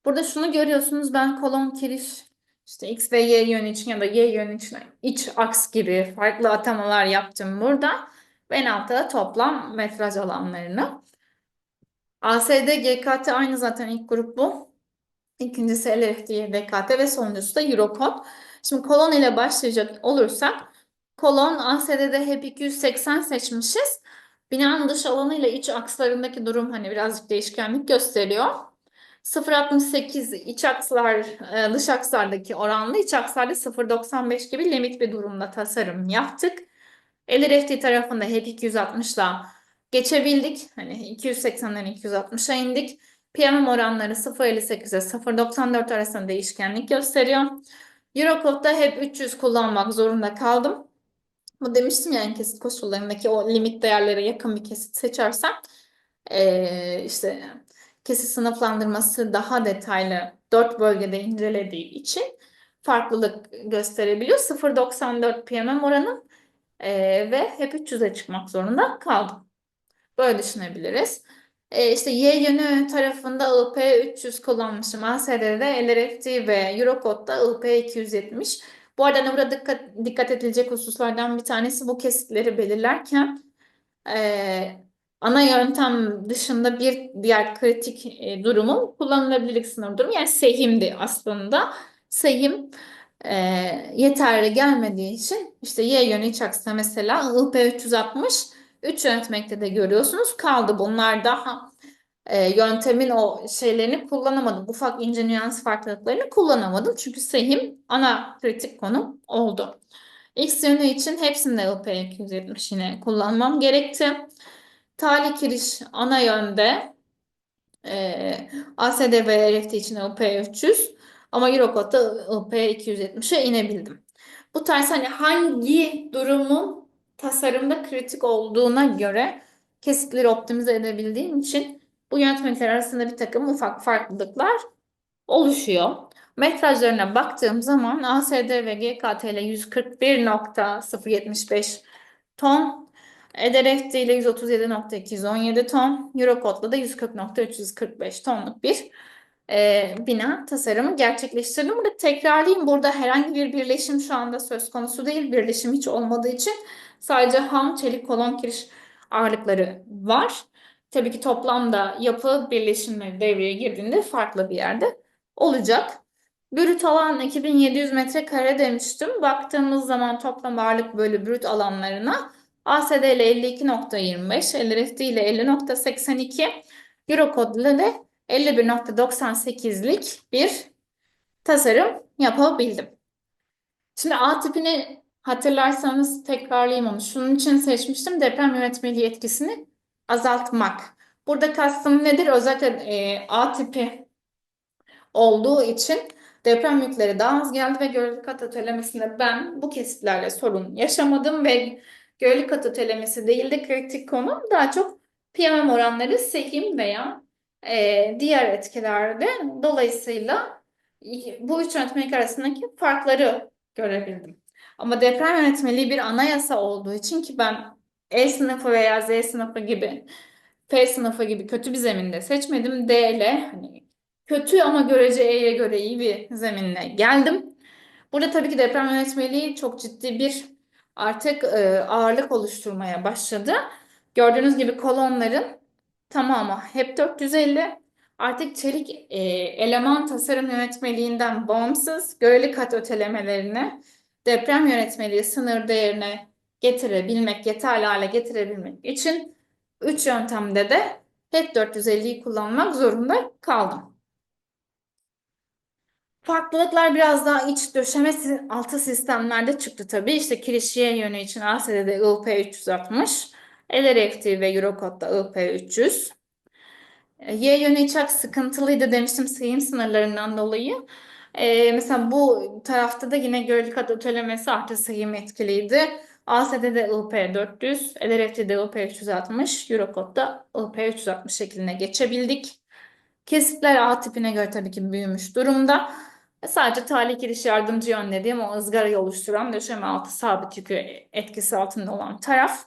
Burada şunu görüyorsunuz. Ben kolon kiriş işte X ve Y yönü için ya da Y yönü için iç aks gibi farklı atamalar yaptım burada. Ve en altta da toplam metraj alanlarını. ASD, GKT aynı zaten ilk grup bu. İkincisi LFD, DKT ve sonuncusu da Eurocode. Şimdi kolon ile başlayacak olursak kolon ASD'de hep 280 seçmişiz. Binanın dış alanı ile iç akslarındaki durum hani birazcık değişkenlik gösteriyor. 0,68 iç akslar, dış akslardaki oranla iç akslarda 0,95 gibi limit bir durumda tasarım yaptık. LRFT tarafında hep 260'la geçebildik. Hani 280'den 260'a indik. PMM oranları 0,58'e 0,94 arasında değişkenlik gösteriyor. Eurocode'da hep 300 kullanmak zorunda kaldım. Bu demiştim ya en kesit koşullarındaki o limit değerlere yakın bir kesit seçersem işte kesit sınıflandırması daha detaylı 4 bölgede incelediği için farklılık gösterebiliyor. 0,94 PMM oranı ve hep 300'e çıkmak zorunda kaldım. Böyle düşünebiliriz. İşte Y yönü tarafında IP 300 kullanmışım. ASD'de LRFT ve Eurocode'da IP 270. Bu arada hani burada dikkat edilecek hususlardan bir tanesi bu kesitleri belirlerken ana yöntem dışında bir diğer kritik durumun kullanılabilirlik sınırı durumu. Yani sehimdi aslında. Sehim e, yeterli gelmediği için işte Y yönü iç aksa mesela IP 360 3 yönetmekte de görüyorsunuz. Kaldı bunlar daha yöntemin o şeylerini kullanamadım. Ufak ince nüans farklılıklarını kullanamadım. Çünkü sehim ana kritik konu oldu. X yönü için hepsinde IP270 yine kullanmam gerekti. Tali kiriş ana yönde ASD ve RFT için IP300 ama Eurocode'da IP270'e inebildim. Bu tarz hani hangi durumun tasarımda kritik olduğuna göre kesitleri optimize edebildiğim için bu yönetmelikler arasında bir takım ufak farklılıklar oluşuyor. Metrajlarına baktığım zaman ASD ve GKTL 141,075 ton, EDRFT ile 137,217 ton, Eurocode'la da 140,345 tonluk bir bina tasarımı gerçekleştirdim. Burada tekrarlayayım. Burada herhangi bir birleşim şu anda söz konusu değil. Birleşim hiç olmadığı için sadece ham çelik kolon kiriş ağırlıkları var. Tabii ki toplamda yapı birleşimleri devreye girdiğinde farklı bir yerde olacak. Brüt alan 2700 metrekare demiştim. Baktığımız zaman toplam ağırlık bölü brüt alanlarına ASD ile 52,25, LRFT ile 50,82, Eurocode ile de 51,98'lik bir tasarım yapabildim. Şimdi A tipini hatırlarsanız tekrarlayayım onu. Şunun için seçmiştim. Deprem yönetmeliği etkisini azaltmak. Burada kastım nedir? Özellikle A tipi olduğu için deprem yükleri daha az geldi ve gölge kat ötelemesinde ben bu kesitlerle sorun yaşamadım ve gölge kat ötelemesi değil de kritik konu daha çok PMM oranları sehim veya diğer etkilerde dolayısıyla bu üç yönetmelik arasındaki farkları görebildim. Ama deprem yönetmeliği bir anayasa olduğu için ki ben E sınıfı veya Z sınıfı gibi F sınıfı gibi kötü bir zeminde seçmedim. D ile hani kötü ama görece E'ye göre iyi bir zeminle geldim. Burada tabii ki deprem yönetmeliği çok ciddi bir artık ağırlık oluşturmaya başladı. Gördüğünüz gibi kolonların tamamı hep 450. Artık çelik eleman tasarım yönetmeliğinden bağımsız göreli kat ötelemelerini deprem yönetmeliği sınır değerine getirebilmek, yeterli hale getirebilmek için 3 yöntemde de hep 450'yi kullanmak zorunda kaldım. Farklılıklar biraz daha iç döşeme altı sistemlerde çıktı tabii. İşte kirişiye yönü için ASD'de IP360, LRFT ve Eurocode'da IP300. Y yönü çok sıkıntılıydı demiştim seyim sınırlarından dolayı. Mesela bu tarafta da yine gölge kat ötelemesi artı seyim etkiliydi. ASD'de IP400, LRFT'de IP360, Eurocode'da IP360 şekline geçebildik. Kesitler A tipine göre tabii ki büyümüş durumda. Sadece talih giriş yardımcı yön dediğim o ızgarayı oluşturan döşeme altı sabit yükü etkisi altında olan taraf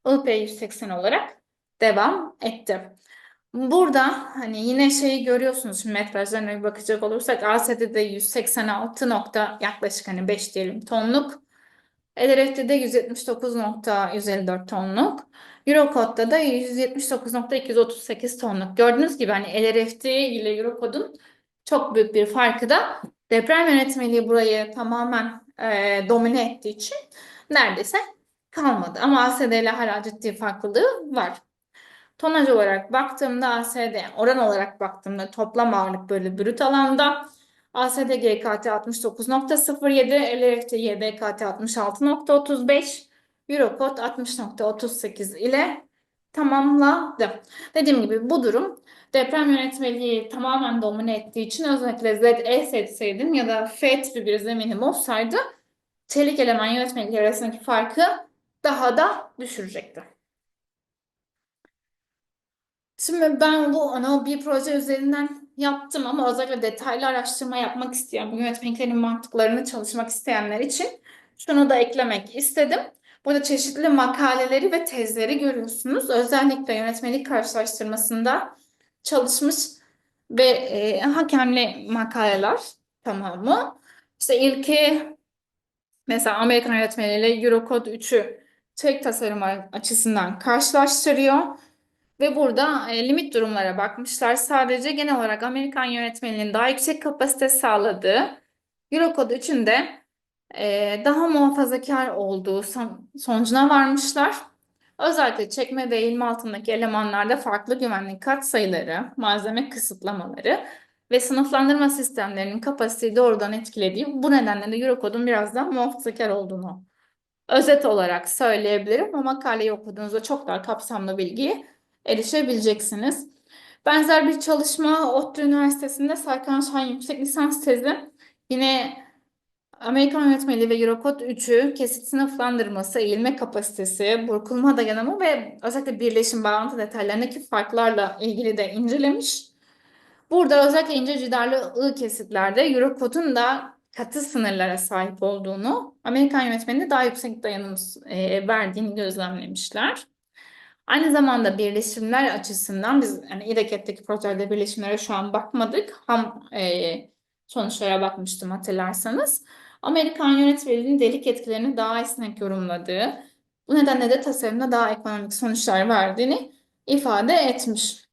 IP180 olarak devam etti. Burada hani yine şeyi görüyorsunuz şimdi metrajlarına bir bakacak olursak ASD'de 186 nokta yaklaşık hani 5 diyelim tonluk. LRF'de 179,154 tonluk. Eurocode'da da 179,238 tonluk. Gördüğünüz gibi hani LRFT ile Eurocode'un çok büyük bir farkı da deprem yönetmeliği burayı tamamen domine ettiği için neredeyse kalmadı. Ama ASD ile hala ciddi farklılığı var. Tonaj olarak baktığımda ASD, oran olarak baktığımda toplam ağırlık bölü brüt alanda ASD GKT 69,07, LRFT YDKT 66,35, Eurocode 60,38 ile tamamladı. Dediğim gibi bu durum deprem yönetmeliği tamamen domine ettiği için özellikle ZE seçseydim ya da F tipi bir zeminim olsaydı çelik eleman yönetmelikleri arasındaki farkı daha da düşürecekti. Şimdi ben bu ana bir proje üzerinden yaptım ama özellikle detaylı araştırma yapmak isteyen, bu yönetmeliklerin mantıklarını çalışmak isteyenler için şunu da eklemek istedim. Burada çeşitli makaleleri ve tezleri görüyorsunuz. Özellikle yönetmelik karşılaştırmasında çalışmış ve hakemli makaleler tamamı. İşte ilki mesela Amerikan yönetmeliğiyle Eurocode 3'ü tek tasarım açısından karşılaştırıyor. Ve burada limit durumlara bakmışlar. Sadece genel olarak Amerikan yönetmeninin daha yüksek kapasite sağladığı, Eurocode 3'ün de daha muhafazakar olduğu sonucuna varmışlar. Özellikle çekme ve eğilme altındaki elemanlarda farklı güvenlik katsayıları, malzeme kısıtlamaları ve sınıflandırma sistemlerinin kapasiteyi doğrudan etkilediği bu nedenle de Eurocode'un biraz daha muhafazakar olduğunu özet olarak söyleyebilirim ama makaleyi okuduğunuzda çok daha kapsamlı bilgiye erişebileceksiniz. Benzer bir çalışma ODTÜ Üniversitesi'nde Serkan Şahin yüksek lisans tezi yine Amerikan yönetmeliği ve Eurokod 3'ü kesit sınıflandırması, eğilme kapasitesi, burkulma dayanımı ve özellikle birleşim bağlantı detaylarındaki farklarla ilgili de incelemiş. Burada özellikle ince cidarlı I kesitlerde Eurocod'un da katı sınırlara sahip olduğunu, Amerikan yönetmeninde daha yüksek dayanım verdiğini gözlemlemişler. Aynı zamanda birleşimler açısından biz yani İDEKET'teki prototipte birleşimlere şu an bakmadık. Sonuçlara bakmıştım hatırlarsanız. Amerikan yönetmeliğinin delik etkilerini daha esnek yorumladığı, bu nedenle de tasarımda daha ekonomik sonuçlar verdiğini ifade etmiş.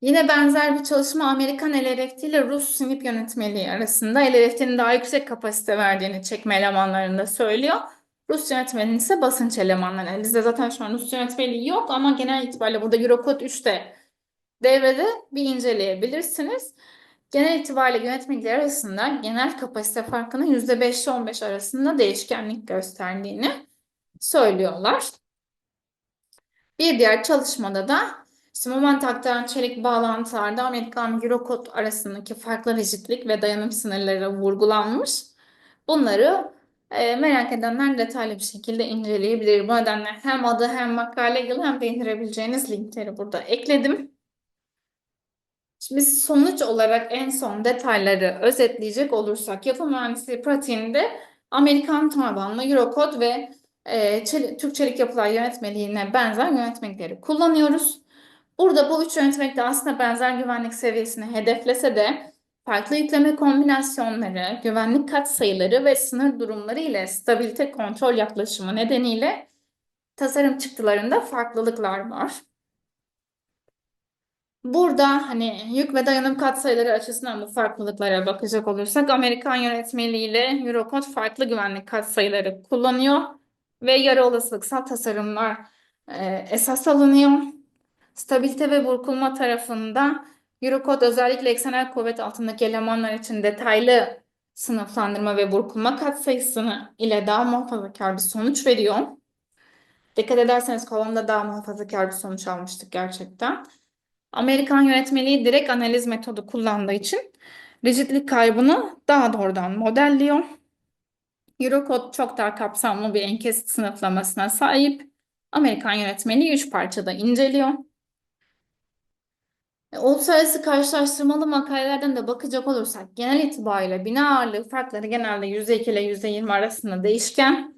Yine benzer bir çalışma Amerikan LRFT ile Rus SNP yönetmeliği arasında LRFT'nin daha yüksek kapasite verdiğini çekme elemanlarında söylüyor. Rus yönetmeliğinin ise basınç elemanları. Yani bizde zaten şu an Rus yönetmeliği yok ama genel itibariyle burada Eurocode 3'te devrede bir inceleyebilirsiniz. Genel itibariyle yönetmelikler arasında genel kapasite farkının %5 ile 15 arasında değişkenlik gösterdiğini söylüyorlar. Bir diğer çalışmada da işte moment aktaran çelik bağlantılarda Amerikan Eurocode arasındaki farklı rigidlik ve dayanım sınırları vurgulanmış. Bunları merak edenler detaylı bir şekilde inceleyebilir. Bu nedenle hem adı hem makale yılı hem de indirebileceğiniz linkleri burada ekledim. Şimdi sonuç olarak en son detayları özetleyecek olursak yapı mühendisliği pratiğinde Amerikan tabanlı Eurocode ve Türk Çelik Yapılar Yönetmeliğine benzer yönetmelikleri kullanıyoruz. Burada bu üç yönetmelik de aslında benzer güvenlik seviyesini hedeflese de farklı yükleme kombinasyonları, güvenlik katsayıları ve sınır durumları ile stabilite kontrol yaklaşımı nedeniyle tasarım çıktılarında farklılıklar var. Burada hani yük ve dayanım katsayıları açısından bu farklılıklara bakacak olursak Amerikan yönetmeliği ile Eurocode farklı güvenlik katsayıları kullanıyor ve yarı olasılıksal tasarımlar esas alınıyor. Stabilite ve burkulma tarafında Eurocode özellikle eksenel kuvvet altındaki elemanlar için detaylı sınıflandırma ve burkulma katsayısını ile daha muhafazakar bir sonuç veriyor. Dikkat ederseniz kolonda daha muhafazakar bir sonuç almıştık gerçekten. Amerikan yönetmeliği direkt analiz metodu kullandığı için rigidlik kaybını daha doğrudan modelliyor. Eurocode çok daha kapsamlı bir enkesit sınıflamasına sahip. Amerikan yönetmeliği 3 parçada inceliyor. Uluslararası karşılaştırmalı makalelerden de bakacak olursak genel itibariyle bina ağırlığı farkları genelde %2 ile %20 arasında değişken.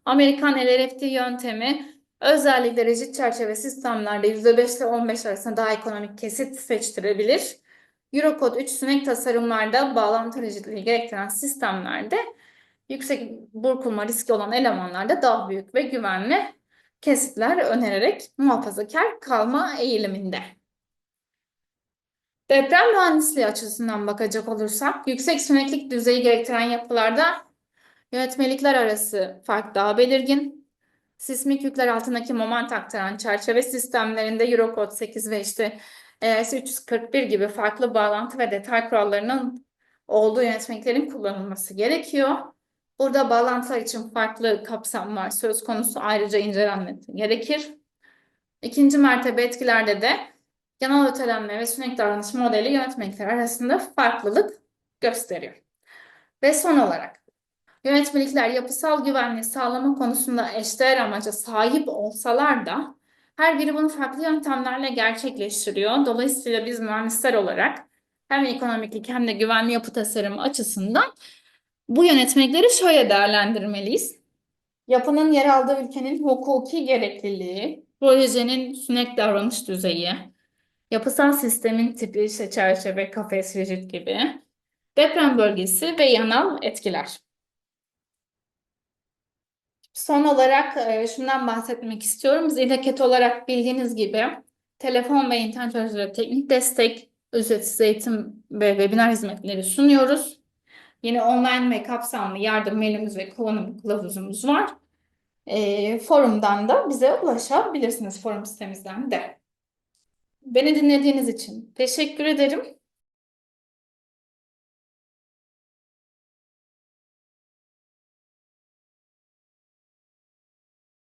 Amerikan LRFT yöntemi özellikle rigid çerçeve sistemlerde %5 ile 15 arasında daha ekonomik kesit seçtirebilir. Eurocode 3 sünek tasarımlarda bağlantı rigidliği gerektiren sistemlerde yüksek burkulma riski olan elemanlarda daha büyük ve güvenli kesitler önererek muhafazakar kalma eğiliminde. Deprem mühendisliği açısından bakacak olursak, yüksek süneklik düzeyi gerektiren yapılarda yönetmelikler arası fark daha belirgin. Sismik yükler altındaki moment aktaran çerçeve sistemlerinde Eurocode 8 ve işte ES 341 gibi farklı bağlantı ve detay kurallarının olduğu yönetmeliklerin kullanılması gerekiyor. Burada bağlantılar için farklı kapsamlar söz konusu, ayrıca incelenmesi gerekir. İkinci mertebe etkilerde de genel ötelenme ve sünek davranış modeli yönetmelikler arasında farklılık gösteriyor. Ve son olarak yönetmelikler yapısal güvenliği sağlama konusunda eşdeğer amaca sahip olsalar da her biri bunu farklı yöntemlerle gerçekleştiriyor. Dolayısıyla biz mühendisler olarak hem ekonomiklik hem de güvenli yapı tasarımı açısından bu yönetmelikleri şöyle değerlendirmeliyiz. Yapının yer aldığı ülkenin hukuki gerekliliği, projenin sünek davranış düzeyi, yapısal sistemin tipi, işte çerçeve, kafes, rigid gibi, deprem bölgesi ve yanal etkiler. Son olarak şundan bahsetmek istiyorum. Biz İDEKET olarak bildiğiniz gibi telefon ve internet üzerinde teknik destek, ücretsiz eğitim ve webinar hizmetleri sunuyoruz. Yine online ve kapsamlı yardım mailimiz ve kullanım kılavuzumuz var. Forumdan da bize ulaşabilirsiniz, forum sitemizden de. Beni dinlediğiniz için teşekkür ederim.